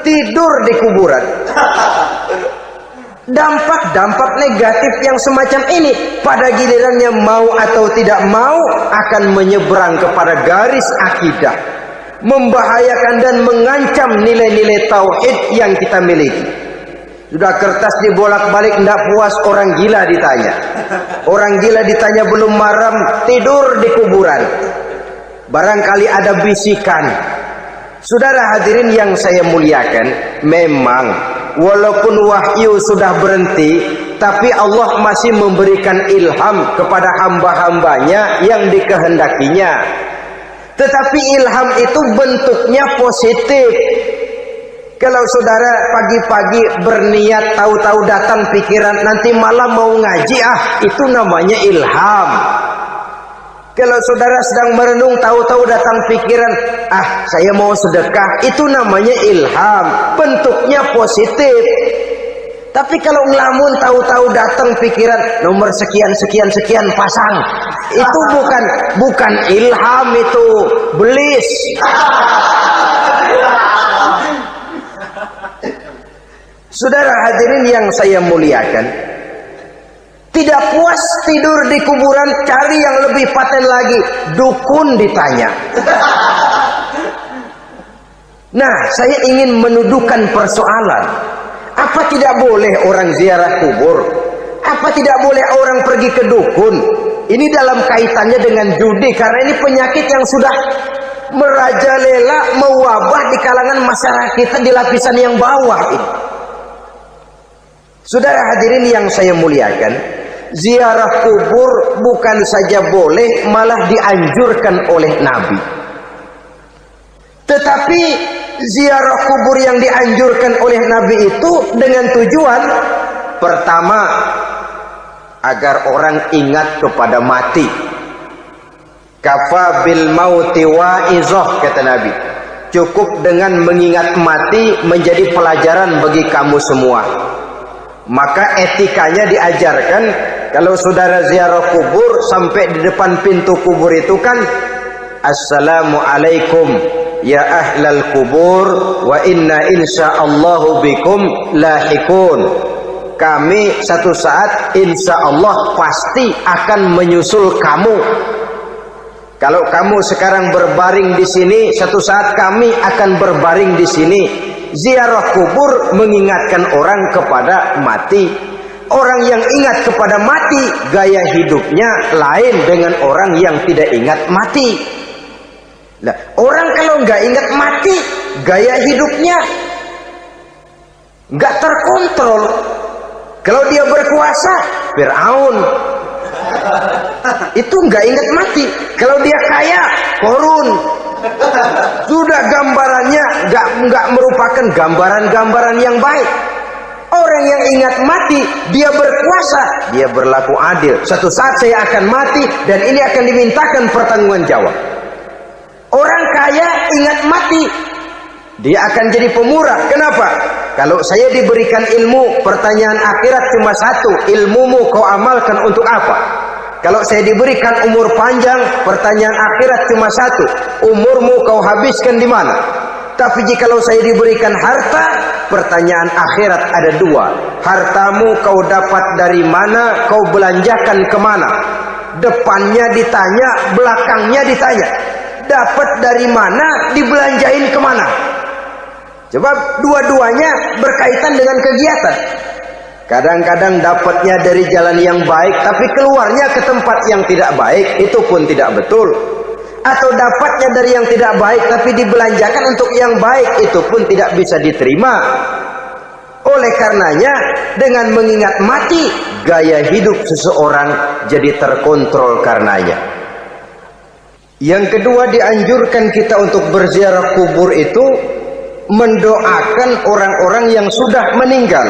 Speaker 1: tidur di kuburan. Dampak-dampak negatif yang semacam ini pada gilirannya mau atau tidak mau akan menyeberang kepada garis akidah, membahayakan dan mengancam nilai-nilai tauhid yang kita miliki. Sudah kertas dibolak-balik, tidak puas, orang gila ditanya. Orang gila ditanya belum maram, tidur di kuburan. Barangkali ada bisikan. Saudara hadirin yang saya muliakan, memang walaupun wahyu sudah berhenti, tapi Allah masih memberikan ilham kepada hamba-hambanya yang dikehendakinya. Tetapi ilham itu bentuknya positif. Kalau saudara pagi-pagi berniat, tahu-tahu datang pikiran nanti malam mau ngaji, itu namanya ilham. Kalau saudara sedang merenung, tahu-tahu datang pikiran, saya mau sedekah, itu namanya ilham, bentuknya positif. Tapi kalau ngelamun, tahu-tahu datang pikiran nomor sekian sekian sekian pasang, itu bukan ilham, itu belis. Saudara hadirin yang saya muliakan, Tidak puas tidur di kuburan, cari yang lebih paten lagi, dukun ditanya. Nah, saya ingin menuduhkan persoalan. Apa tidak boleh orang ziarah kubur? Apa tidak boleh orang pergi ke dukun? Ini dalam kaitannya dengan judi, karena ini penyakit yang sudah merajalela, mewabah di kalangan masyarakat kita di lapisan yang bawah ini. Saudara hadirin yang saya muliakan, ziarah kubur bukan saja boleh, malah dianjurkan oleh Nabi. Tetapi ziarah kubur yang dianjurkan oleh Nabi itu dengan tujuan pertama, agar orang ingat kepada mati. Kafa bil mauti wa'izah, kata Nabi. Cukup dengan mengingat mati menjadi pelajaran bagi kamu semua. Maka etikanya diajarkan, kalau saudara ziarah kubur, sampai di depan pintu kubur itu kan, Assalamualaikum ya ahlal kubur wa inna insyaallahu bikum lahikun. Kami satu saat insya Allah pasti akan menyusul kamu. Kalau kamu sekarang berbaring di sini, satu saat kami akan berbaring di sini. Ziarah kubur mengingatkan orang kepada mati. Orang yang ingat kepada mati, gaya hidupnya lain dengan orang yang tidak ingat mati. Nah, orang kalau nggak ingat mati, gaya hidupnya nggak terkontrol. Kalau dia berkuasa, Fir'aun, itu nggak ingat mati. Kalau dia kaya, Korun. Sudah gambarannya nggak merupakan gambaran-gambaran yang baik. Orang yang ingat mati, dia berkuasa, dia berlaku adil. Satu saat saya akan mati dan ini akan dimintakan pertanggungan jawab. Orang kaya ingat mati, dia akan jadi pemurah. Kenapa? Kalau saya diberikan ilmu, pertanyaan akhirat cuma satu, ilmumu kau amalkan untuk apa? Kalau saya diberikan umur panjang, pertanyaan akhirat cuma satu, umurmu kau habiskan di mana? Tapi jikalau saya diberikan harta, pertanyaan akhirat ada dua, hartamu kau dapat dari mana, kau belanjakan kemana? Depannya ditanya, belakangnya ditanya, dapat dari mana, dibelanjain kemana? Sebab dua-duanya berkaitan dengan kegiatan. Kadang-kadang dapatnya dari jalan yang baik, tapi keluarnya ke tempat yang tidak baik, itu pun tidak betul. Atau dapatnya dari yang tidak baik, tapi dibelanjakan untuk yang baik, itu pun tidak bisa diterima. Oleh karenanya, dengan mengingat mati, gaya hidup seseorang jadi terkontrol karenanya. Yang kedua, dianjurkan kita untuk berziarah kubur itu mendoakan orang-orang yang sudah meninggal.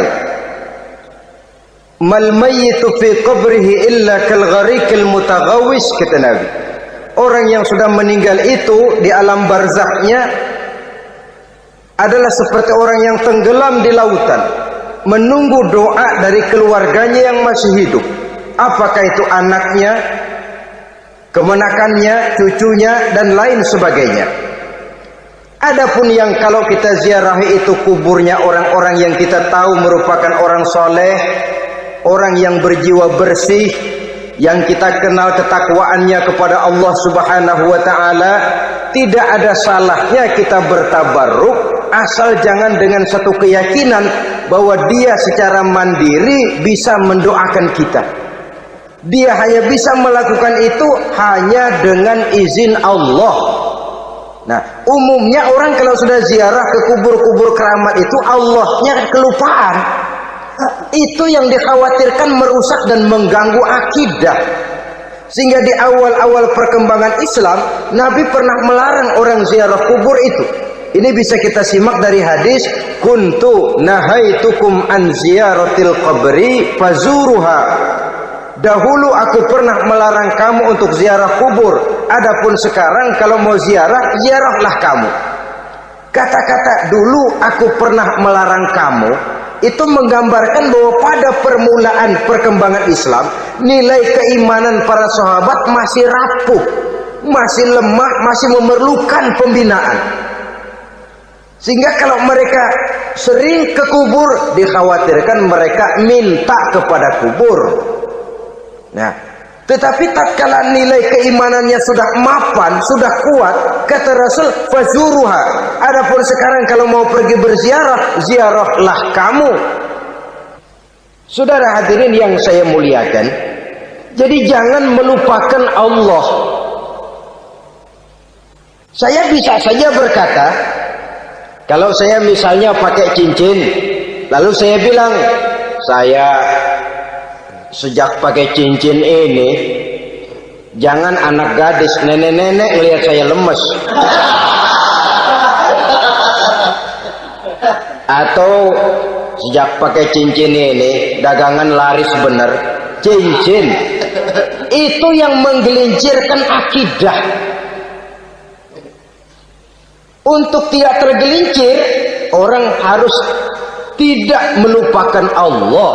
Speaker 1: Mal mayyitu fi qabrihi illa kal gharikil mutaghawis, kata Nabi. Orang yang sudah meninggal itu di alam barzakhnya adalah seperti orang yang tenggelam di lautan, menunggu doa dari keluarganya yang masih hidup. Apakah itu anaknya, kemenakannya, cucunya, dan lain sebagainya. Adapun yang kalau kita ziarahi itu kuburnya orang-orang yang kita tahu merupakan orang soleh, orang yang berjiwa bersih, yang kita kenal ketakwaannya kepada Allah Subhanahu wa ta'ala, tidak ada salahnya kita bertabarruk, asal jangan dengan satu keyakinan bahwa dia secara mandiri bisa mendoakan kita. Dia hanya bisa melakukan itu hanya dengan izin Allah. Nah, umumnya orang kalau sudah ziarah ke kubur-kubur keramat itu Allahnya kelupaan. Itu yang dikhawatirkan merusak dan mengganggu akidah. Sehingga di awal-awal perkembangan Islam, Nabi pernah melarang orang ziarah kubur itu. Ini bisa kita simak dari hadis, kuntu nahaitukum an ziyaratil qabri fazuruha. Dahulu aku pernah melarang kamu untuk ziarah kubur. Adapun sekarang kalau mau ziarah, ziarahlah kamu. Kata-kata dulu aku pernah melarang kamu, itu menggambarkan bahwa pada permulaan perkembangan Islam, nilai keimanan para sahabat masih rapuh, masih lemah, masih memerlukan pembinaan. Sehingga kalau mereka sering ke kubur, dikhawatirkan mereka minta kepada kubur. Nah, tetapi tatkala nilai keimanannya sudah mapan, sudah kuat, kata Rasul, fazuruha. Adapun sekarang kalau mau pergi berziarah, ziarahlah kamu. Saudara hadirin yang saya muliakan, jadi jangan melupakan Allah. Saya bisa saja berkata, kalau saya misalnya pakai cincin, lalu saya bilang, saya sejak pakai cincin ini, jangan anak gadis, nenek-nenek ngelihat saya lemes. Atau sejak pakai cincin ini, dagangan laris bener. Cincin itu yang menggelincirkan akidah. Untuk tidak tergelincir, orang harus tidak melupakan Allah.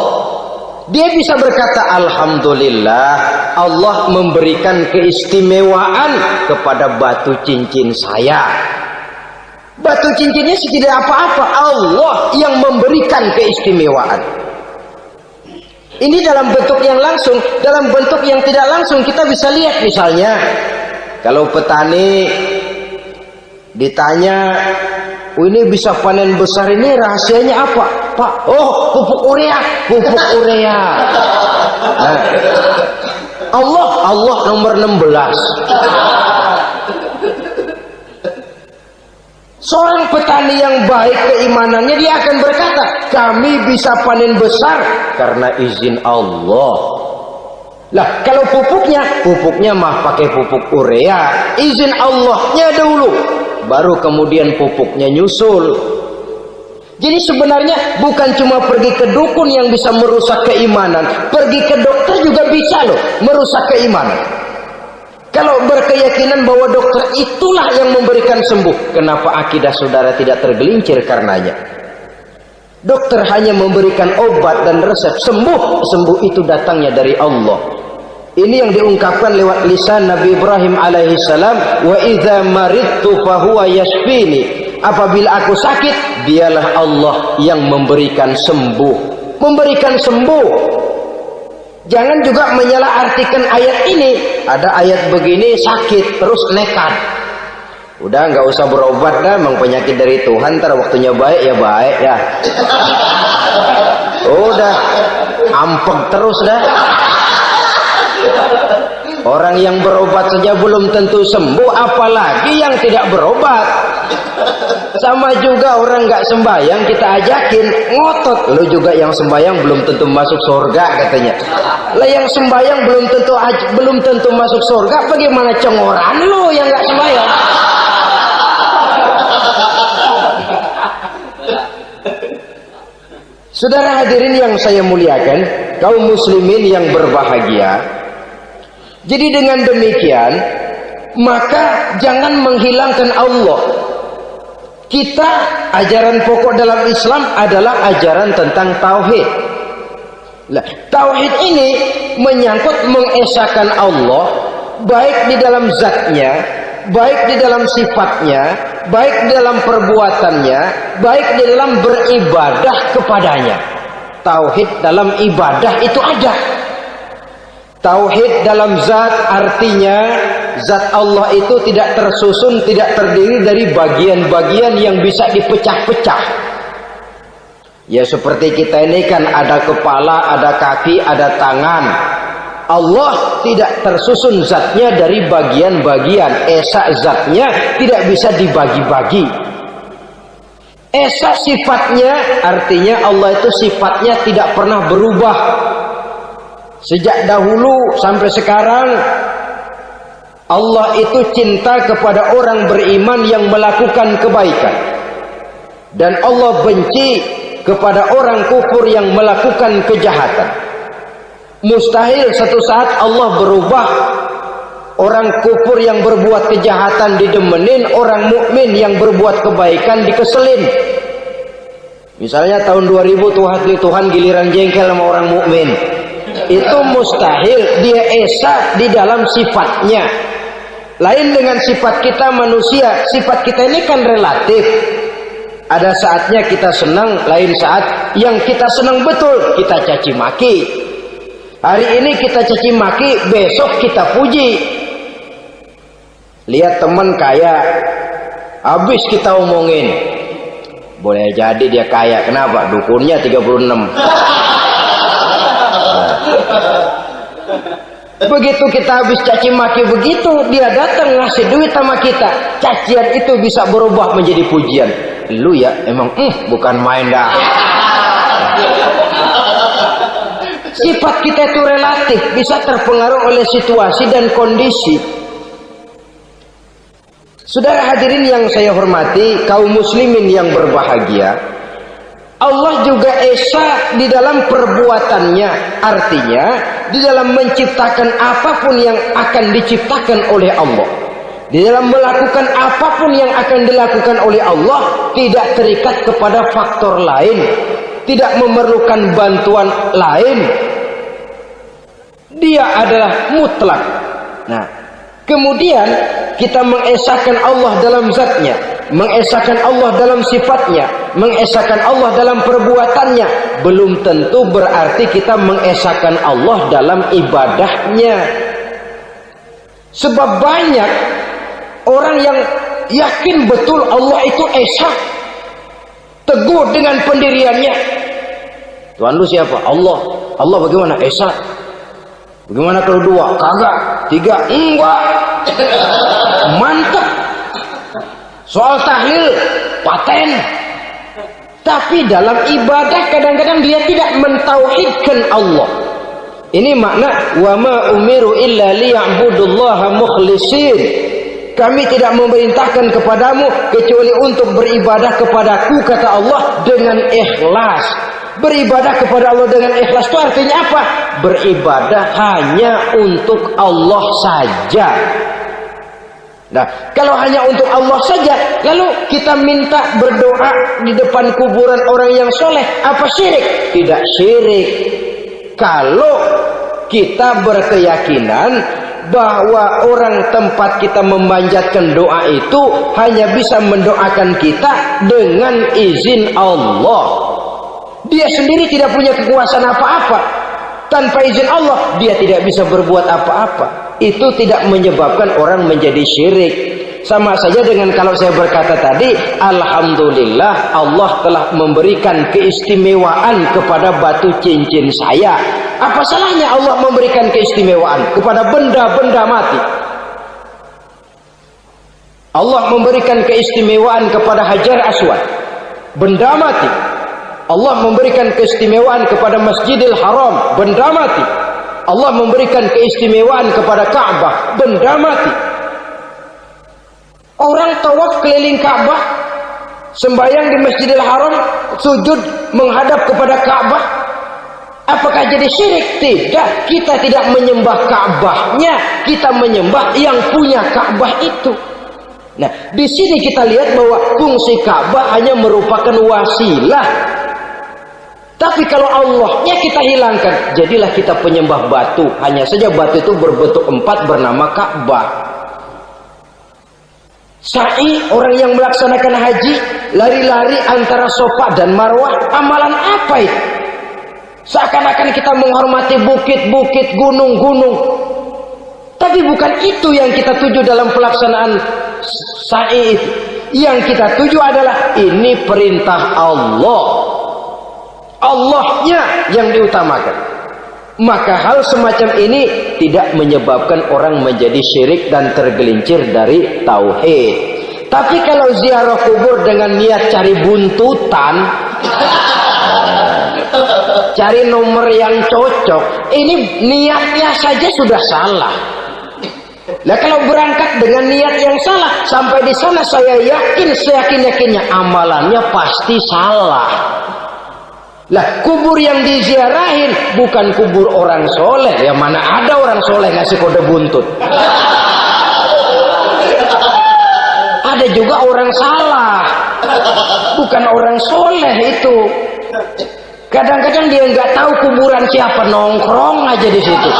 Speaker 1: Dia bisa berkata, alhamdulillah, Allah memberikan keistimewaan kepada batu cincin saya. Batu cincinnya tidak apa-apa, Allah yang memberikan keistimewaan. Ini dalam bentuk yang langsung. Dalam bentuk yang tidak langsung kita bisa lihat, misalnya kalau petani ditanya, oh, ini bisa panen besar, ini rahasianya apa, Pak? Oh, pupuk urea, pupuk urea. Nah, Allah nomor 16. Seorang petani yang baik keimanannya, dia akan berkata, kami bisa panen besar karena izin Allah. Lah, kalau pupuknya mah pakai pupuk urea, izin Allahnya dulu, baru kemudian pupuknya nyusul. Jadi sebenarnya bukan cuma pergi ke dukun yang bisa merusak keimanan, pergi ke dokter juga bisa loh merusak keimanan. Kalau berkeyakinan bahwa dokter itulah yang memberikan sembuh, kenapa akidah saudara tidak tergelincir karenanya? Dokter hanya memberikan obat dan resep, sembuh itu datangnya dari Allah. Ini yang diungkapkan lewat lisan Nabi Ibrahim alaihissalam, wa idza maridtu fahuwa yashfini. Apabila aku sakit, dialah Allah yang memberikan sembuh. Memberikan sembuh. Jangan juga menyalahartikan ayat ini. Ada ayat begini, sakit terus nekat. Udah nggak usah berobat dah, memang penyakit dari Tuhan, ntar waktunya baik ya baik ya. Udah ampeg terus dah. Orang yang berobat saja belum tentu sembuh, apalagi yang tidak berobat. Sama juga orang nggak sembahyang kita ajakin ngotot, lu juga yang sembahyang belum tentu masuk surga katanya. Lah yang sembahyang belum tentu masuk surga, bagaimana cengoran lu yang nggak sembahyang? Saudara hadirin yang saya muliakan, kaum muslimin yang berbahagia. Jadi dengan demikian, maka jangan menghilangkan Allah. Kita, ajaran pokok dalam Islam adalah ajaran tentang tauhid. Nah, tauhid ini menyangkut mengesahkan Allah, baik di dalam zatnya, baik di dalam sifatnya, baik di dalam perbuatannya, baik di dalam beribadah kepadanya. Tauhid dalam ibadah itu ada. Tauhid dalam zat artinya zat Allah itu tidak tersusun, tidak terdiri dari bagian-bagian yang bisa dipecah-pecah. Ya seperti kita ini kan ada kepala, ada kaki, ada tangan. Allah tidak tersusun zatnya dari bagian-bagian. Esa zatnya tidak bisa dibagi-bagi. Esa sifatnya artinya Allah itu sifatnya tidak pernah berubah. Sejak dahulu sampai sekarang Allah itu cinta kepada orang beriman yang melakukan kebaikan, dan Allah benci kepada orang kufur yang melakukan kejahatan. Mustahil satu saat Allah berubah. Orang kufur yang berbuat kejahatan didemenin, orang mukmin yang berbuat kebaikan dikeselin. Misalnya tahun 2000 Tuhan giliran jengkel sama orang mukmin. Itu mustahil, dia esa di dalam sifatnya. Lain dengan sifat kita manusia. Sifat kita ini kan relatif. Ada saatnya kita senang, lain saat yang kita senang betul kita caci maki.
Speaker 2: Hari ini kita caci maki, besok kita puji. Lihat teman kaya, habis kita omongin. Boleh jadi dia kaya, kenapa? Dukunnya 36. Begitu kita habis caci maki begitu, dia datang ngasih duit sama kita. Cacian itu bisa berubah menjadi pujian. Lu ya emang bukan main dah. Sifat kita itu relatif, bisa terpengaruh oleh situasi dan kondisi. Saudara hadirin yang saya hormati, kaum muslimin yang berbahagia, Allah juga esa di dalam perbuatannya. Artinya di dalam menciptakan apapun yang akan diciptakan oleh Allah, di dalam melakukan apapun yang akan dilakukan oleh Allah, tidak terikat kepada faktor lain, tidak memerlukan bantuan lain. Dia adalah mutlak. Nah, kemudian kita mengesahkan Allah dalam zatnya, mengesahkan Allah dalam sifatnya, mengesahkan Allah dalam perbuatannya. Belum tentu berarti kita mengesahkan Allah dalam ibadahnya. Sebab banyak orang yang yakin betul Allah itu esa, teguh dengan pendiriannya. Tuhan lu siapa? Allah. Allah bagaimana? Esa. Bagaimana kalau 2? Kagak. 3? Enggak. Mantap. Soal tahlil paten. Tapi dalam ibadah kadang-kadang dia tidak mentauhidkan Allah. Ini makna wa ma umiru illa liya'budullaha mukhlisin. Kami tidak memerintahkan kepadamu kecuali untuk beribadah kepadaku, kata Allah, dengan ikhlas. Beribadah kepada Allah dengan ikhlas itu artinya apa? Beribadah hanya untuk Allah saja. Nah, kalau hanya untuk Allah saja, lalu kita minta berdoa di depan kuburan orang yang soleh, apa syirik? Tidak syirik. Kalau kita berkeyakinan bahwa orang tempat kita memanjatkan doa itu hanya bisa mendoakan kita dengan izin Allah. Dia sendiri tidak punya kekuasaan apa-apa. Tanpa izin Allah, dia tidak bisa berbuat apa-apa. Itu tidak menyebabkan orang menjadi syirik. Sama saja dengan kalau saya berkata tadi, alhamdulillah Allah telah memberikan keistimewaan kepada batu cincin saya. Apa salahnya Allah memberikan keistimewaan kepada benda-benda mati? Allah memberikan keistimewaan kepada Hajar Aswad, benda mati. Allah memberikan keistimewaan kepada Masjidil Haram, benda mati. Allah memberikan keistimewaan kepada Ka'bah, benda mati. Orang tawaf keliling Ka'bah, sembahyang di Masjidil Haram, sujud menghadap kepada Ka'bah. Apakah jadi syirik? Tidak. Kita tidak menyembah Ka'bahnya, kita menyembah yang punya Ka'bah itu. Nah, di sini kita lihat bahwa fungsi Ka'bah hanya merupakan wasilah. Tapi kalau Allahnya kita hilangkan, jadilah kita penyembah batu. Hanya saja batu itu berbentuk 4 bernama Ka'bah. Sa'i, orang yang melaksanakan haji, lari-lari antara Safa dan Marwah, amalan apa itu? Seakan-akan kita menghormati bukit-bukit, gunung-gunung. Tapi bukan itu yang kita tuju dalam pelaksanaan sa'i itu. Yang kita tuju adalah ini perintah Allah. Allahnya yang diutamakan. Maka hal semacam ini tidak menyebabkan orang menjadi syirik dan tergelincir dari tauhid. Tapi kalau ziarah kubur dengan niat cari buntutan, cari nomor yang cocok, ini niatnya saja sudah salah. Nah, kalau berangkat dengan niat yang salah, sampai di sana saya yakin, seyakin-yakinnya amalannya pasti salah. Lah, kubur yang diziarahin bukan kubur orang soleh. Ya mana ada orang soleh ngasih kode buntut. Ada juga orang salah, bukan orang soleh itu. Kadang-kadang dia nggak tahu kuburan siapa, nongkrong aja di situ.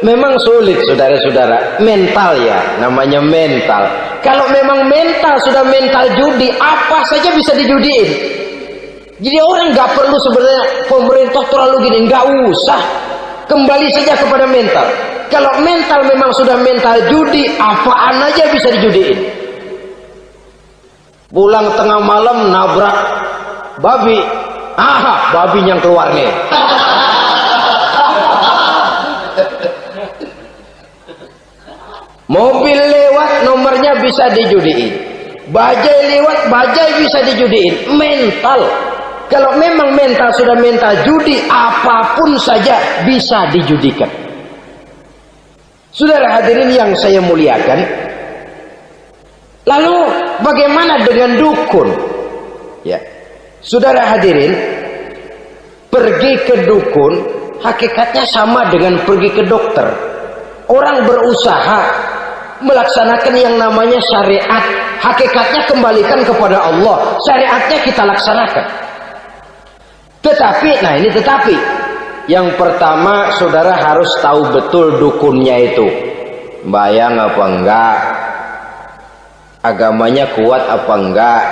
Speaker 2: Memang sulit, saudara-saudara. Mental ya, namanya mental. Kalau memang mental sudah mental judi, apa saja bisa dijudiin. Jadi orang nggak perlu sebenarnya pemerintah terlalu gini, nggak usah. Kembali saja kepada mental. Kalau mental memang sudah mental judi, apaan aja bisa dijudiin. Pulang tengah malam nabrak babi, babi yang keluar nih. Mobil lewat nomornya bisa dijudiin. Bajai lewat bajai bisa dijudiin. Mental. Kalau memang mental sudah mental judi, apapun saja bisa dijudikan. Saudara hadirin yang saya muliakan, lalu bagaimana dengan dukun? Ya, saudara hadirin, pergi ke dukun hakikatnya sama dengan pergi ke dokter. Orang berusaha melaksanakan yang namanya syariat, hakikatnya kembalikan kepada Allah. Syariatnya kita laksanakan. Tetapi, yang pertama saudara harus tahu betul dukunnya itu bayang apa enggak, agamanya kuat apa enggak.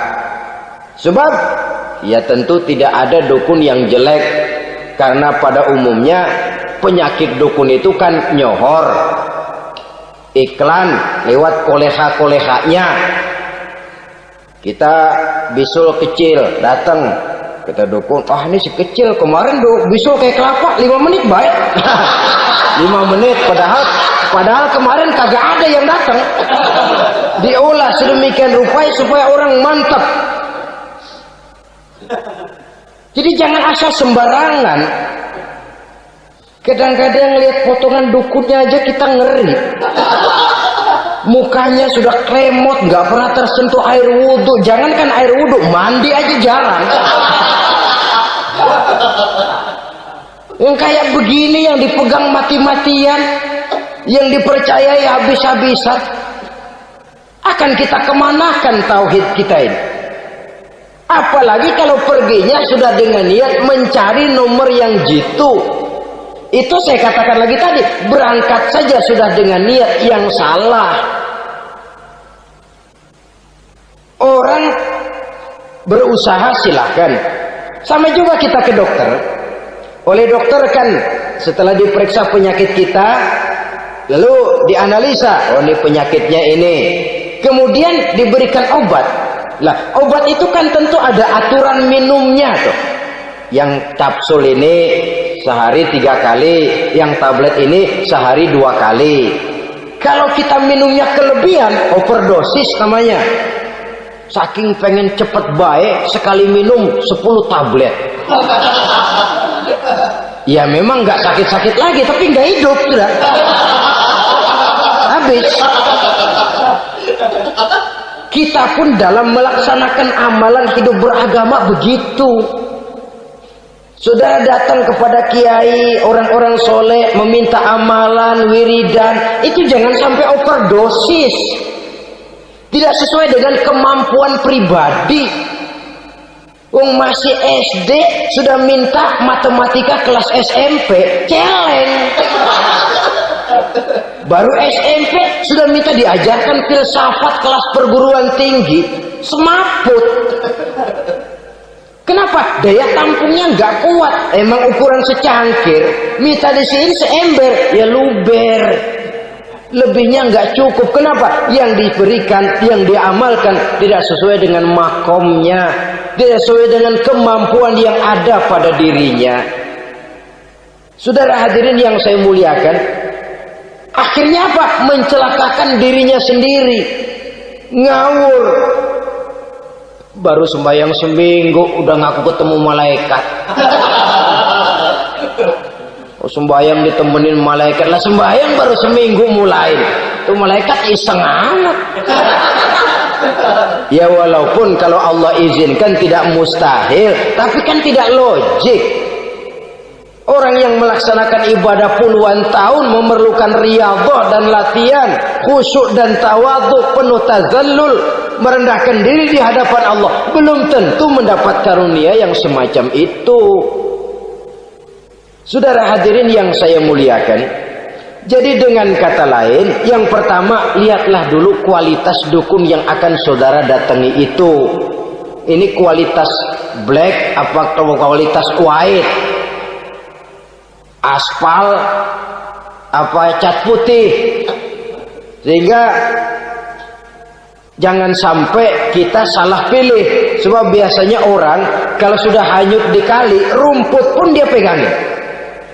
Speaker 2: Sebab ya tentu tidak ada dukun yang jelek, karena pada umumnya penyakit dukun itu kan nyohor, iklan lewat koleha-kolehanya. Kita bisul kecil datang, kita dukun, ini si kecil kemarin bisul kayak kelapa 5 menit baik. 5 menit padahal kemarin kagak ada yang datang. Diolah sedemikian rupa supaya orang mantap. Jadi jangan asal sembarangan. Kadang-kadang lihat potongan dukunnya aja kita ngeri. Mukanya sudah kremot, nggak pernah tersentuh air wudhu. Jangankan air wudhu, mandi aja jarang. Yang kayak begini yang dipegang mati-matian, yang dipercayai habis-habisan, akan kita kemanakan tauhid kita ini? Apalagi kalau perginya sudah dengan niat mencari nomor yang jitu. Itu saya katakan lagi tadi, berangkat saja sudah dengan niat yang salah. Orang berusaha silahkan. Sama juga kita ke dokter. Oleh dokter kan setelah diperiksa penyakit kita, lalu dianalisa, ini penyakitnya ini. Kemudian diberikan obat. Lah, obat itu kan tentu ada aturan minumnya tuh. Yang kapsul ini sehari 3 kali, yang tablet ini sehari 2 kali. Kalau kita minumnya kelebihan, overdosis namanya. Saking pengen cepet baik, sekali minum 10 tablet. Ya memang nggak sakit-sakit lagi, tapi nggak hidup sudah. Habis. Kita pun dalam melaksanakan amalan hidup beragama begitu. Saudara datang kepada kiai, orang-orang soleh, meminta amalan, wiridan, itu jangan sampai overdosis. Tidak sesuai dengan kemampuan pribadi. Masih SD sudah minta matematika kelas SMP, celeng. Baru SMP sudah minta diajarkan filsafat kelas perguruan tinggi, semaput. Kenapa? Daya tampungnya nggak kuat. Emang ukuran secangkir, minta di sini seember, ya luber. Lebihnya nggak cukup. Kenapa? Yang diberikan, yang diamalkan tidak sesuai dengan makomnya, tidak sesuai dengan kemampuan yang ada pada dirinya. Saudara hadirin yang saya muliakan, akhirnya apa? Mencelakakan dirinya sendiri, ngawur. Baru sembahyang seminggu udah ngaku ketemu malaikat. Sembahyang ditemenin malaikat, lah sembahyang baru seminggu mulai. Itu malaikat iseng amat. Ya walaupun kalau Allah izinkan tidak mustahil, tapi kan tidak logik. Orang yang melaksanakan ibadah puluhan tahun memerlukan riyadhah dan latihan, khusyuk dan tawadhu, penuh tazallul, merendahkan diri di hadapan Allah, belum tentu mendapat karunia yang semacam itu. Saudara hadirin yang saya muliakan, jadi dengan kata lain, yang pertama lihatlah dulu kualitas dukun yang akan saudara datangi itu. ini kualitas black apa kualitas white, aspal apa cat putih, sehingga jangan sampai kita salah pilih. Sebab biasanya orang kalau sudah hanyut di kali, rumput pun dia pegangin.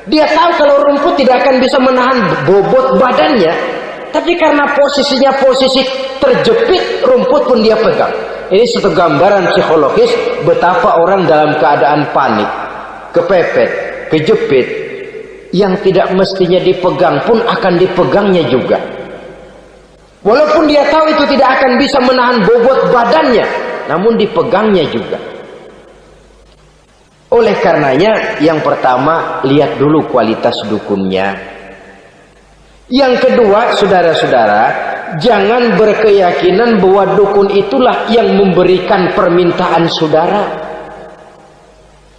Speaker 2: Dia tahu kalau rumput tidak akan bisa menahan bobot badannya, tapi karena posisinya posisi terjepit, rumput pun dia pegang. Ini satu gambaran psikologis betapa orang dalam keadaan panik, kepepet, kejepit, yang tidak mestinya dipegang pun akan dipegangnya juga. Walaupun dia tahu itu tidak akan bisa menahan bobot badannya, namun dipegangnya juga. Oleh karenanya, yang pertama, lihat dulu kualitas dukunnya. Yang kedua, saudara-saudara, jangan berkeyakinan bahwa dukun itulah yang memberikan permintaan saudara.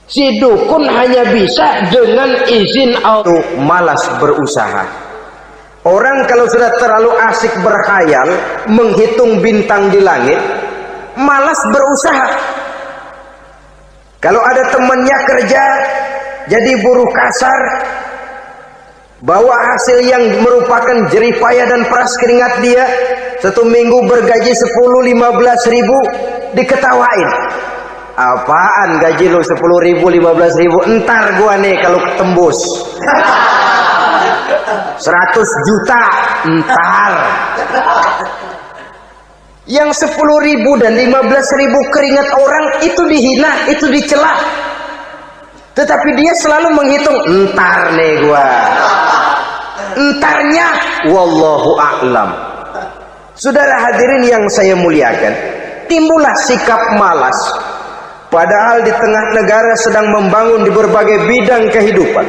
Speaker 2: Si dukun hanya bisa dengan izin Allah.
Speaker 1: Malas berusaha. Orang kalau sudah terlalu asik berkhayal, menghitung bintang di langit, malas berusaha. Kalau ada temannya kerja jadi buruh kasar, bawa hasil yang merupakan jeripaya dan peras keringat dia, 1 minggu bergaji 10-15 ribu, diketawain. Apaan gaji lu 10 ribu 15 ribu? Entar gua nih kalau tembus 100 juta entar. Yang 10 ribu dan 15 ribu keringat orang itu dihina, itu dicela. Tetapi dia selalu menghitung, entar nih gua. Entarnya wallahu a'lam. Saudara hadirin yang saya muliakan, timbullah sikap malas. Padahal di tengah negara sedang membangun di berbagai bidang kehidupan.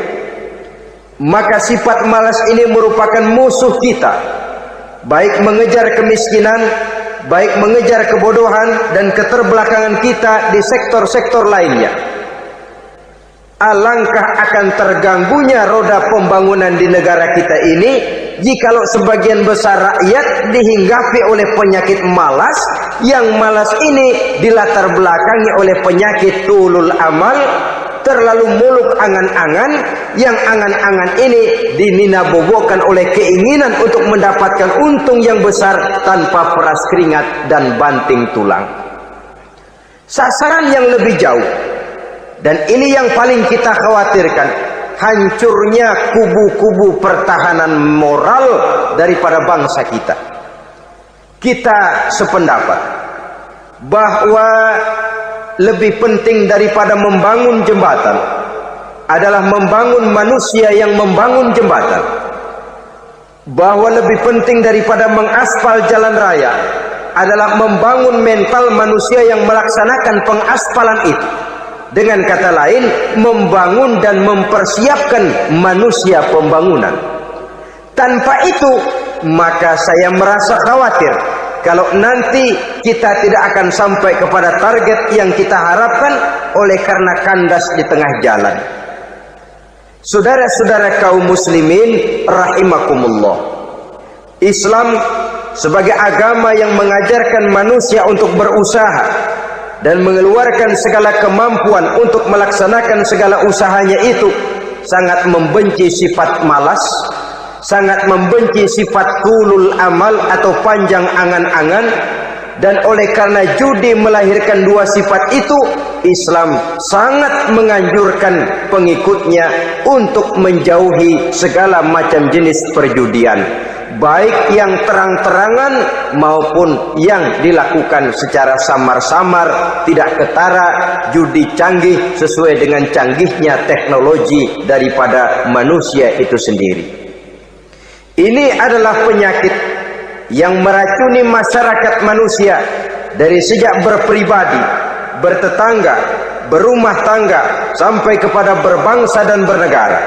Speaker 1: Maka sifat malas ini merupakan musuh kita. Baik mengejar kemiskinan, baik mengejar kebodohan dan keterbelakangan kita di sektor-sektor lainnya. Alangkah akan terganggunya roda pembangunan di negara kita ini jikalau sebagian besar rakyat dihinggapi oleh penyakit malas, yang malas ini dilatar belakangi oleh penyakit tulul amal, terlalu muluk angan-angan, yang angan-angan ini dininabobokan oleh keinginan untuk mendapatkan untung yang besar tanpa peras keringat dan banting tulang. Sasaran yang lebih jauh, dan ini yang paling kita khawatirkan, hancurnya kubu-kubu pertahanan moral daripada bangsa kita. Kita sependapat bahwa lebih penting daripada membangun jembatan adalah membangun manusia yang membangun jembatan. Bahwa lebih penting daripada mengaspal jalan raya adalah membangun mental manusia yang melaksanakan pengaspalan itu. Dengan kata lain, membangun dan mempersiapkan manusia pembangunan. Tanpa itu, maka saya merasa khawatir kalau nanti kita tidak akan sampai kepada target yang kita harapkan oleh karena kandas di tengah jalan. Saudara-saudara kaum muslimin rahimakumullah, Islam sebagai agama yang mengajarkan manusia untuk berusaha dan mengeluarkan segala kemampuan untuk melaksanakan segala usahanya itu, sangat membenci sifat malas, sangat membenci sifat tulul amal atau panjang angan-angan. Dan oleh karena judi melahirkan dua sifat itu, Islam sangat menganjurkan pengikutnya untuk menjauhi segala macam jenis perjudian, baik yang terang-terangan maupun yang dilakukan secara samar-samar, tidak ketara, judi canggih sesuai dengan canggihnya teknologi daripada manusia itu sendiri. Ini adalah penyakit yang meracuni masyarakat manusia dari sejak berpribadi, bertetangga, berumah tangga, sampai kepada berbangsa dan bernegara.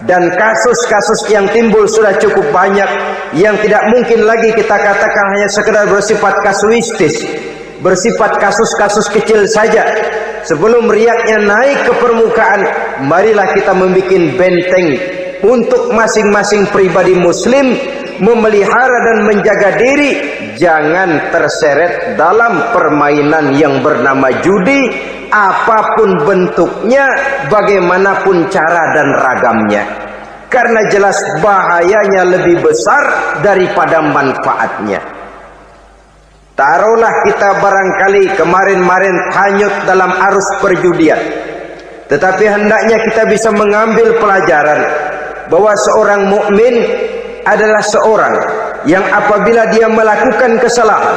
Speaker 1: Dan kasus-kasus yang timbul sudah cukup banyak, yang tidak mungkin lagi kita katakan hanya sekedar bersifat kasuistis, bersifat kasus-kasus kecil saja. Sebelum riaknya naik ke permukaan, marilah kita membuat benteng untuk masing-masing pribadi muslim memelihara dan menjaga diri jangan terseret dalam permainan yang bernama judi, apapun bentuknya, bagaimanapun cara dan ragamnya. Karena jelas bahayanya lebih besar daripada manfaatnya. Taruhlah kita barangkali kemarin-marin hanyut dalam arus perjudian, tetapi hendaknya kita bisa mengambil pelajaran bahwa seorang mukmin adalah seorang yang apabila dia melakukan kesalahan,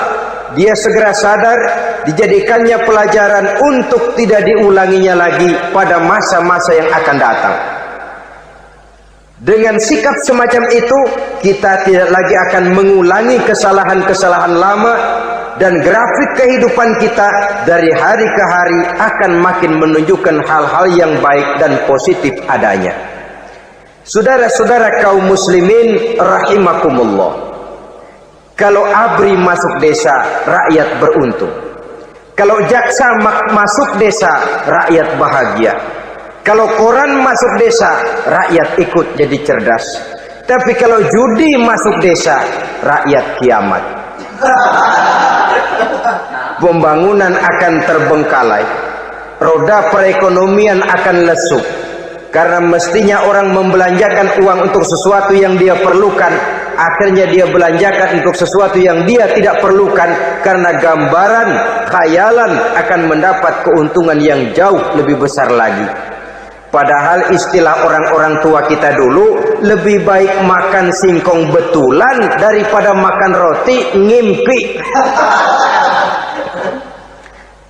Speaker 1: dia segera sadar, dijadikannya pelajaran untuk tidak diulanginya lagi pada masa-masa yang akan datang. Dengan sikap semacam itu, kita tidak lagi akan mengulangi kesalahan-kesalahan lama, dan grafik kehidupan kita dari hari ke hari akan makin menunjukkan hal-hal yang baik dan positif adanya. Saudara-saudara kaum muslimin rahimakumullah, kalau ABRI masuk desa, rakyat beruntung. Kalau jaksa masuk desa, rakyat bahagia. Kalau koran masuk desa, rakyat ikut jadi cerdas. Tapi kalau judi masuk desa, rakyat kiamat. Pembangunan akan terbengkalai, roda perekonomian akan lesu. Karena mestinya orang membelanjakan uang untuk sesuatu yang dia perlukan, akhirnya dia belanjakan untuk sesuatu yang dia tidak perlukan, karena gambaran, khayalan akan mendapat keuntungan yang jauh lebih besar lagi. Padahal istilah orang-orang tua kita dulu, lebih baik makan singkong betulan daripada makan roti ngimpi.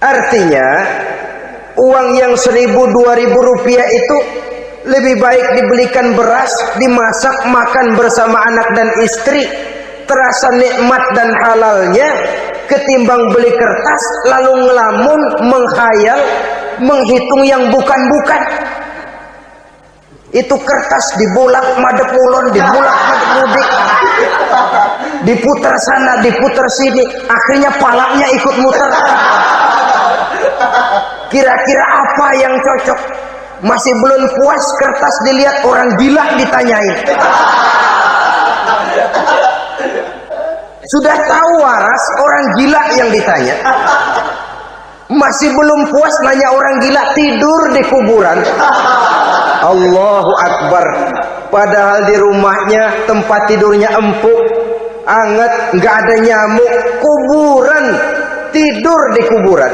Speaker 1: Artinya uang yang 1.000-2.000 rupiah itu lebih baik dibelikan beras, dimasak, makan bersama anak dan istri, terasa nikmat dan halalnya, ketimbang beli kertas lalu ngelamun, menghayal, menghitung yang bukan-bukan. Itu kertas dibolak madep ulon, dibolak madep mudik, diputar sana, diputar sini, akhirnya palanya ikut muter. Kira-kira apa yang cocok? Masih belum puas, kertas dilihat, orang gila ditanyain. Sudah tahu waras, orang gila yang ditanya. Masih belum puas, nanya orang gila, tidur di kuburan. Allahu Akbar. Padahal di rumahnya tempat tidurnya empuk, anget, nggak ada nyamuk. Kuburan, tidur di kuburan.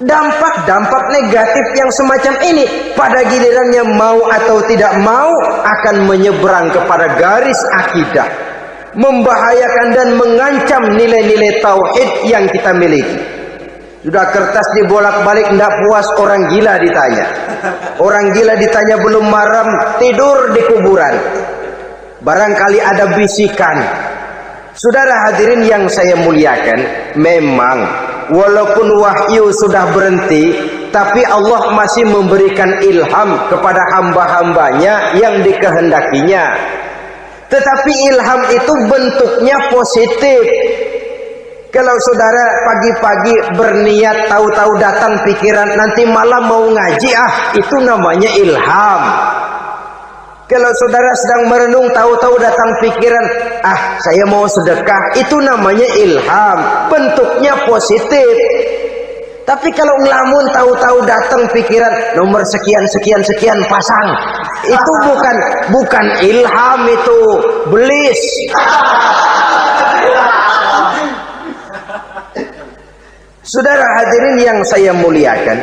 Speaker 1: Dampak-dampak negatif yang semacam ini pada gilirannya mau atau tidak mau akan menyeberang kepada garis akidah, membahayakan dan mengancam nilai-nilai tauhid yang kita miliki. Sudah kertas dibolak-balik, tidak puas, orang gila ditanya. Orang gila ditanya belum maram, tidur di kuburan. Barangkali ada bisikan. Saudara hadirin yang saya muliakan, memang walaupun wahyu sudah berhenti, tapi Allah masih memberikan ilham kepada hamba-hambanya yang dikehendakinya. Tetapi ilham itu bentuknya positif. Kalau saudara pagi-pagi berniat, tahu-tahu datang pikiran nanti malam mau ngaji, itu namanya ilham. Kalau saudara sedang merenung, tahu-tahu datang pikiran, saya mau sedekah, itu namanya ilham, bentuknya positif. Tapi kalau ngelamun, tahu-tahu datang pikiran nomor sekian pasang, itu bukan ilham, itu belis. Saudara hadirin yang saya muliakan,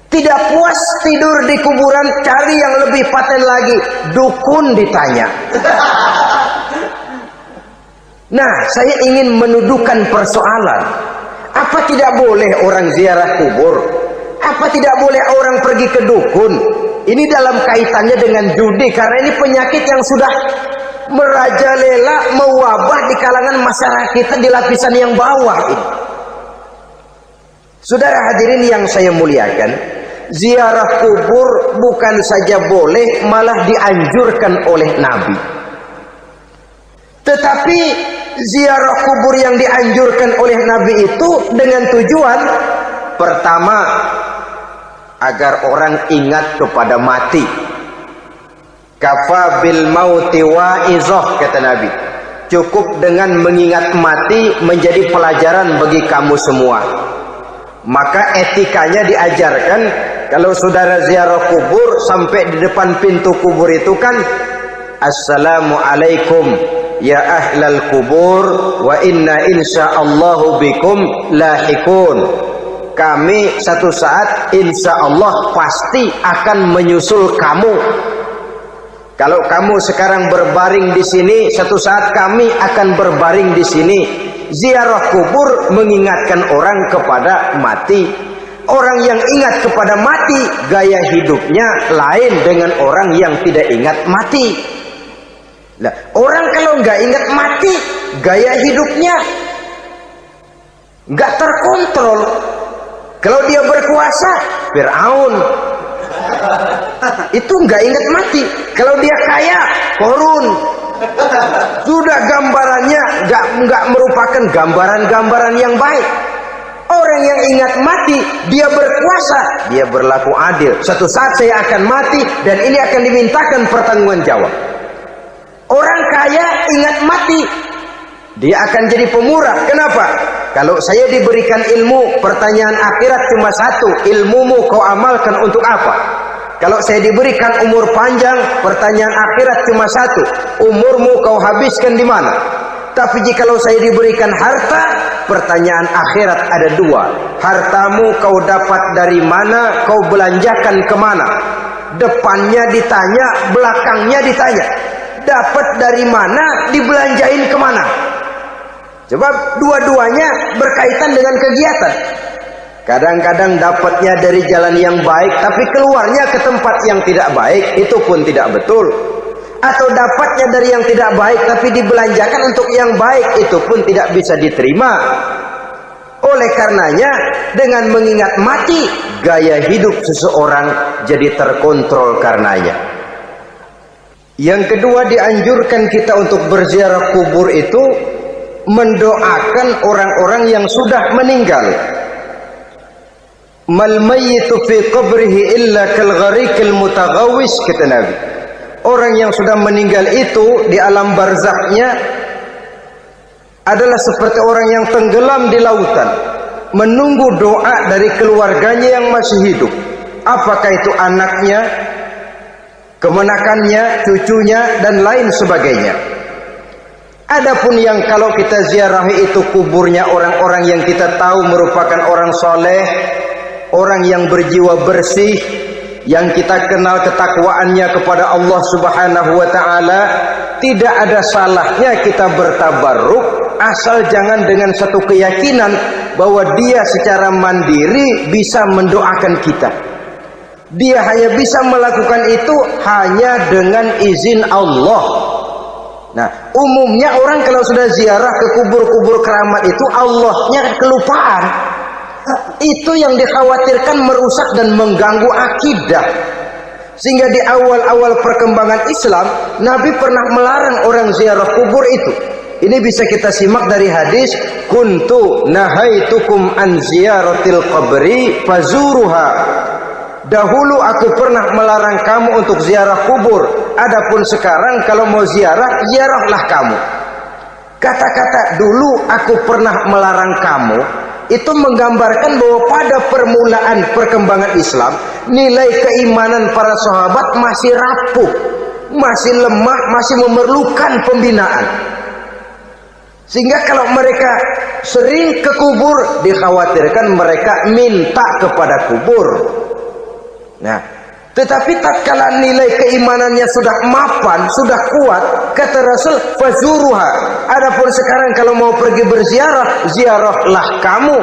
Speaker 1: tidak puas tidur di kuburan, cari yang lebih paten lagi, dukun ditanya. Nah, saya ingin menuduhkan persoalan. Apa tidak boleh orang ziarah kubur? Apa tidak boleh orang pergi ke dukun? Ini dalam kaitannya dengan judi, karena ini penyakit yang sudah merajalela, mewabah di kalangan masyarakat kita di lapisan yang bawah ini. Saudara hadirin yang saya muliakan, ziarah kubur bukan saja boleh, malah dianjurkan oleh Nabi. Tetapi ziarah kubur yang dianjurkan oleh Nabi itu dengan tujuan pertama, agar orang ingat kepada mati. Kafa bil mauti wa'izah, kata Nabi. cukup dengan mengingat mati menjadi pelajaran bagi kamu semua. Maka etikanya diajarkan, kalau saudara ziarah kubur sampai di depan pintu kubur itu kan, Assalamualaikum ya ahlal kubur wa inna insyaallahu bikum lahikun. Kami satu saat insya Allah pasti akan menyusul kamu. Kalau kamu sekarang berbaring di sini, satu saat kami akan berbaring di sini. Ziarah kubur mengingatkan orang kepada mati. Orang yang ingat kepada mati, gaya hidupnya lain dengan orang yang tidak ingat mati. Nah, orang kalau nggak ingat mati, gaya hidupnya nggak terkontrol. Kalau dia berkuasa, Fir'aun. Itu nggak ingat mati. Kalau dia kaya, Korun. Sudah gambarannya nggak merupakan gambaran-gambaran yang baik. Orang yang ingat mati, dia berkuasa, dia berlaku adil. Suatu saat saya akan mati dan ini akan dimintakan pertanggungan jawab. Orang kaya ingat mati, dia akan jadi pemurah. Kenapa? Kalau saya diberikan ilmu, pertanyaan akhirat cuma satu, ilmumu kau amalkan untuk apa? Kalau saya diberikan umur panjang, pertanyaan akhirat cuma satu, umurmu kau habiskan di mana? Tapi jikalau saya diberikan harta, pertanyaan akhirat ada dua, hartamu kau dapat dari mana, kau belanjakan kemana? Depannya ditanya, belakangnya ditanya. Dapat dari mana, dibelanjain kemana? Sebab dua-duanya berkaitan dengan kegiatan. Kadang-kadang dapatnya dari jalan yang baik, tapi keluarnya ke tempat yang tidak baik, itu pun tidak betul. Atau dapatnya dari yang tidak baik, tapi dibelanjakan untuk yang baik, itu pun tidak bisa diterima. Oleh karenanya, dengan mengingat mati, gaya hidup seseorang jadi terkontrol karenanya. Yang kedua, dianjurkan kita untuk berziarah kubur itu mendoakan orang-orang yang sudah meninggal. Mal mayyitu fi qabrihi illa kal gharikil mutaghawis, kata Nabi. Orang yang sudah meninggal itu di alam barzakhnya adalah seperti orang yang tenggelam di lautan, menunggu doa dari keluarganya yang masih hidup. Apakah itu anaknya, kemenakannya, cucunya, dan lain sebagainya. Adapun yang kalau kita ziarahi itu kuburnya orang-orang yang kita tahu merupakan orang soleh, orang yang berjiwa bersih, yang kita kenal ketakwaannya kepada Allah Subhanahu wa ta'ala, tidak ada salahnya kita bertabarruk, asal jangan dengan satu keyakinan bahwa dia secara mandiri bisa mendoakan kita. Dia hanya bisa melakukan itu hanya dengan izin Allah. Nah, umumnya orang kalau sudah ziarah ke kubur-kubur keramat itu, Allahnya kelupaan. Itu yang dikhawatirkan merusak dan mengganggu akidah. Sehingga di awal-awal perkembangan Islam, Nabi pernah melarang orang ziarah kubur itu. Ini bisa kita simak dari hadis, kuntu nahaitukum an ziyaratil qabri fazuruha. Dahulu aku pernah melarang kamu untuk ziarah kubur. Adapun sekarang kalau mau ziarah, ziarahlah kamu. Kata-kata dulu aku pernah melarang kamu itu menggambarkan bahwa pada permulaan perkembangan Islam, nilai keimanan para sahabat masih rapuh, masih lemah, masih memerlukan pembinaan. Sehingga kalau mereka sering ke kubur, dikhawatirkan mereka minta kepada kubur. Nah, tetapi tatkala nilai keimanannya sudah mapan, sudah kuat, kata Rasul, fazuruha. Adapun sekarang kalau mau pergi berziarah, ziarahlah kamu.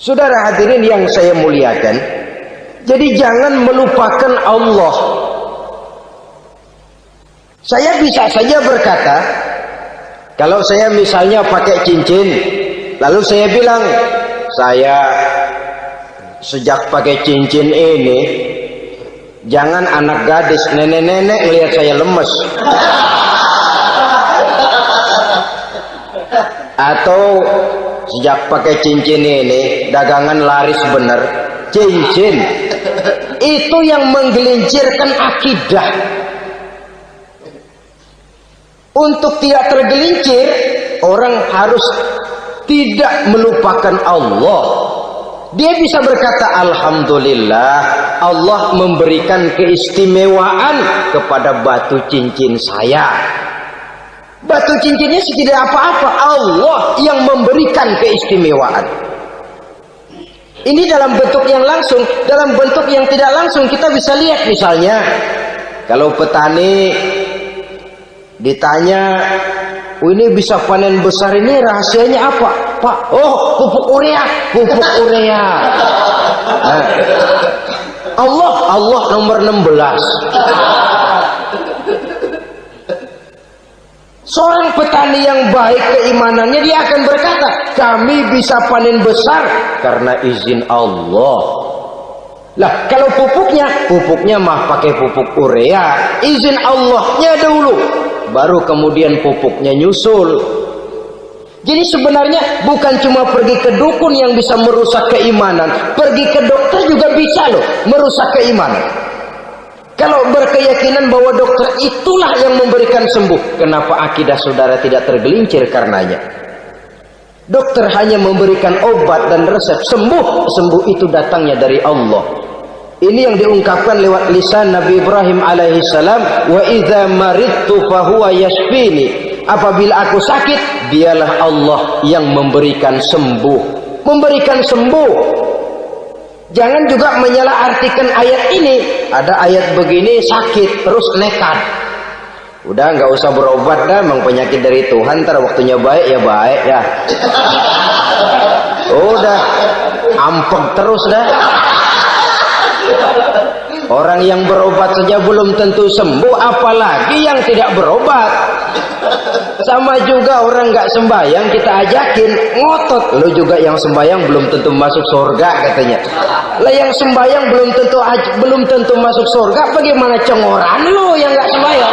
Speaker 1: Saudara hadirin yang saya muliakan, jadi jangan melupakan Allah. Saya bisa saja berkata, kalau saya misalnya pakai cincin, lalu saya bilang, saya sejak pakai cincin ini, jangan anak gadis, nenek-nenek melihat saya lemes. Atau sejak pakai cincin ini, dagangan laris bener. Cincin itu yang menggelincirkan akidah.
Speaker 2: Untuk tidak tergelincir, orang harus tidak melupakan Allah. Dia bisa berkata, alhamdulillah, Allah memberikan keistimewaan kepada batu cincin saya. Batu cincinnya tidak apa-apa, Allah yang memberikan keistimewaan. Ini dalam bentuk yang langsung. Dalam bentuk yang tidak langsung kita bisa lihat, misalnya kalau petani ditanya, ini bisa panen besar ini rahasianya apa, Pak? Oh, pupuk urea. Nah, Allah nomor 16. Seorang petani yang baik keimanannya, dia akan berkata, kami bisa panen besar karena izin Allah. Lah, kalau pupuknya mah pakai pupuk urea, izin Allahnya dulu, baru kemudian pupuknya nyusul. Jadi sebenarnya bukan cuma pergi ke dukun yang bisa merusak keimanan, pergi ke dokter juga bisa loh merusak keimanan. Kalau berkeyakinan bahwa dokter itulah yang memberikan sembuh, kenapa akidah saudara tidak tergelincir karenanya? Dokter hanya memberikan obat dan resep, sembuh itu datangnya dari Allah. Ini yang diungkapkan lewat lisan Nabi Ibrahim alaihissalam, wa idza maridtu fahuwa yashfini. Apabila aku sakit, dialah Allah yang memberikan sembuh. Memberikan sembuh. Jangan juga menyalahartikan ayat ini. Ada ayat begini sakit terus nekat. Udah nggak usah berobat dah, memang penyakit dari Tuhan. Ntar waktunya baik ya baik ya. Udah ampek terus dah. Orang yang berobat saja belum tentu sembuh, apalagi yang tidak berobat. Sama juga orang nggak sembahyang kita ajakin ngotot, lo juga yang sembahyang belum tentu masuk surga katanya. Lah yang sembahyang belum tentu masuk surga, bagaimana cengoran lo yang nggak sembahyang?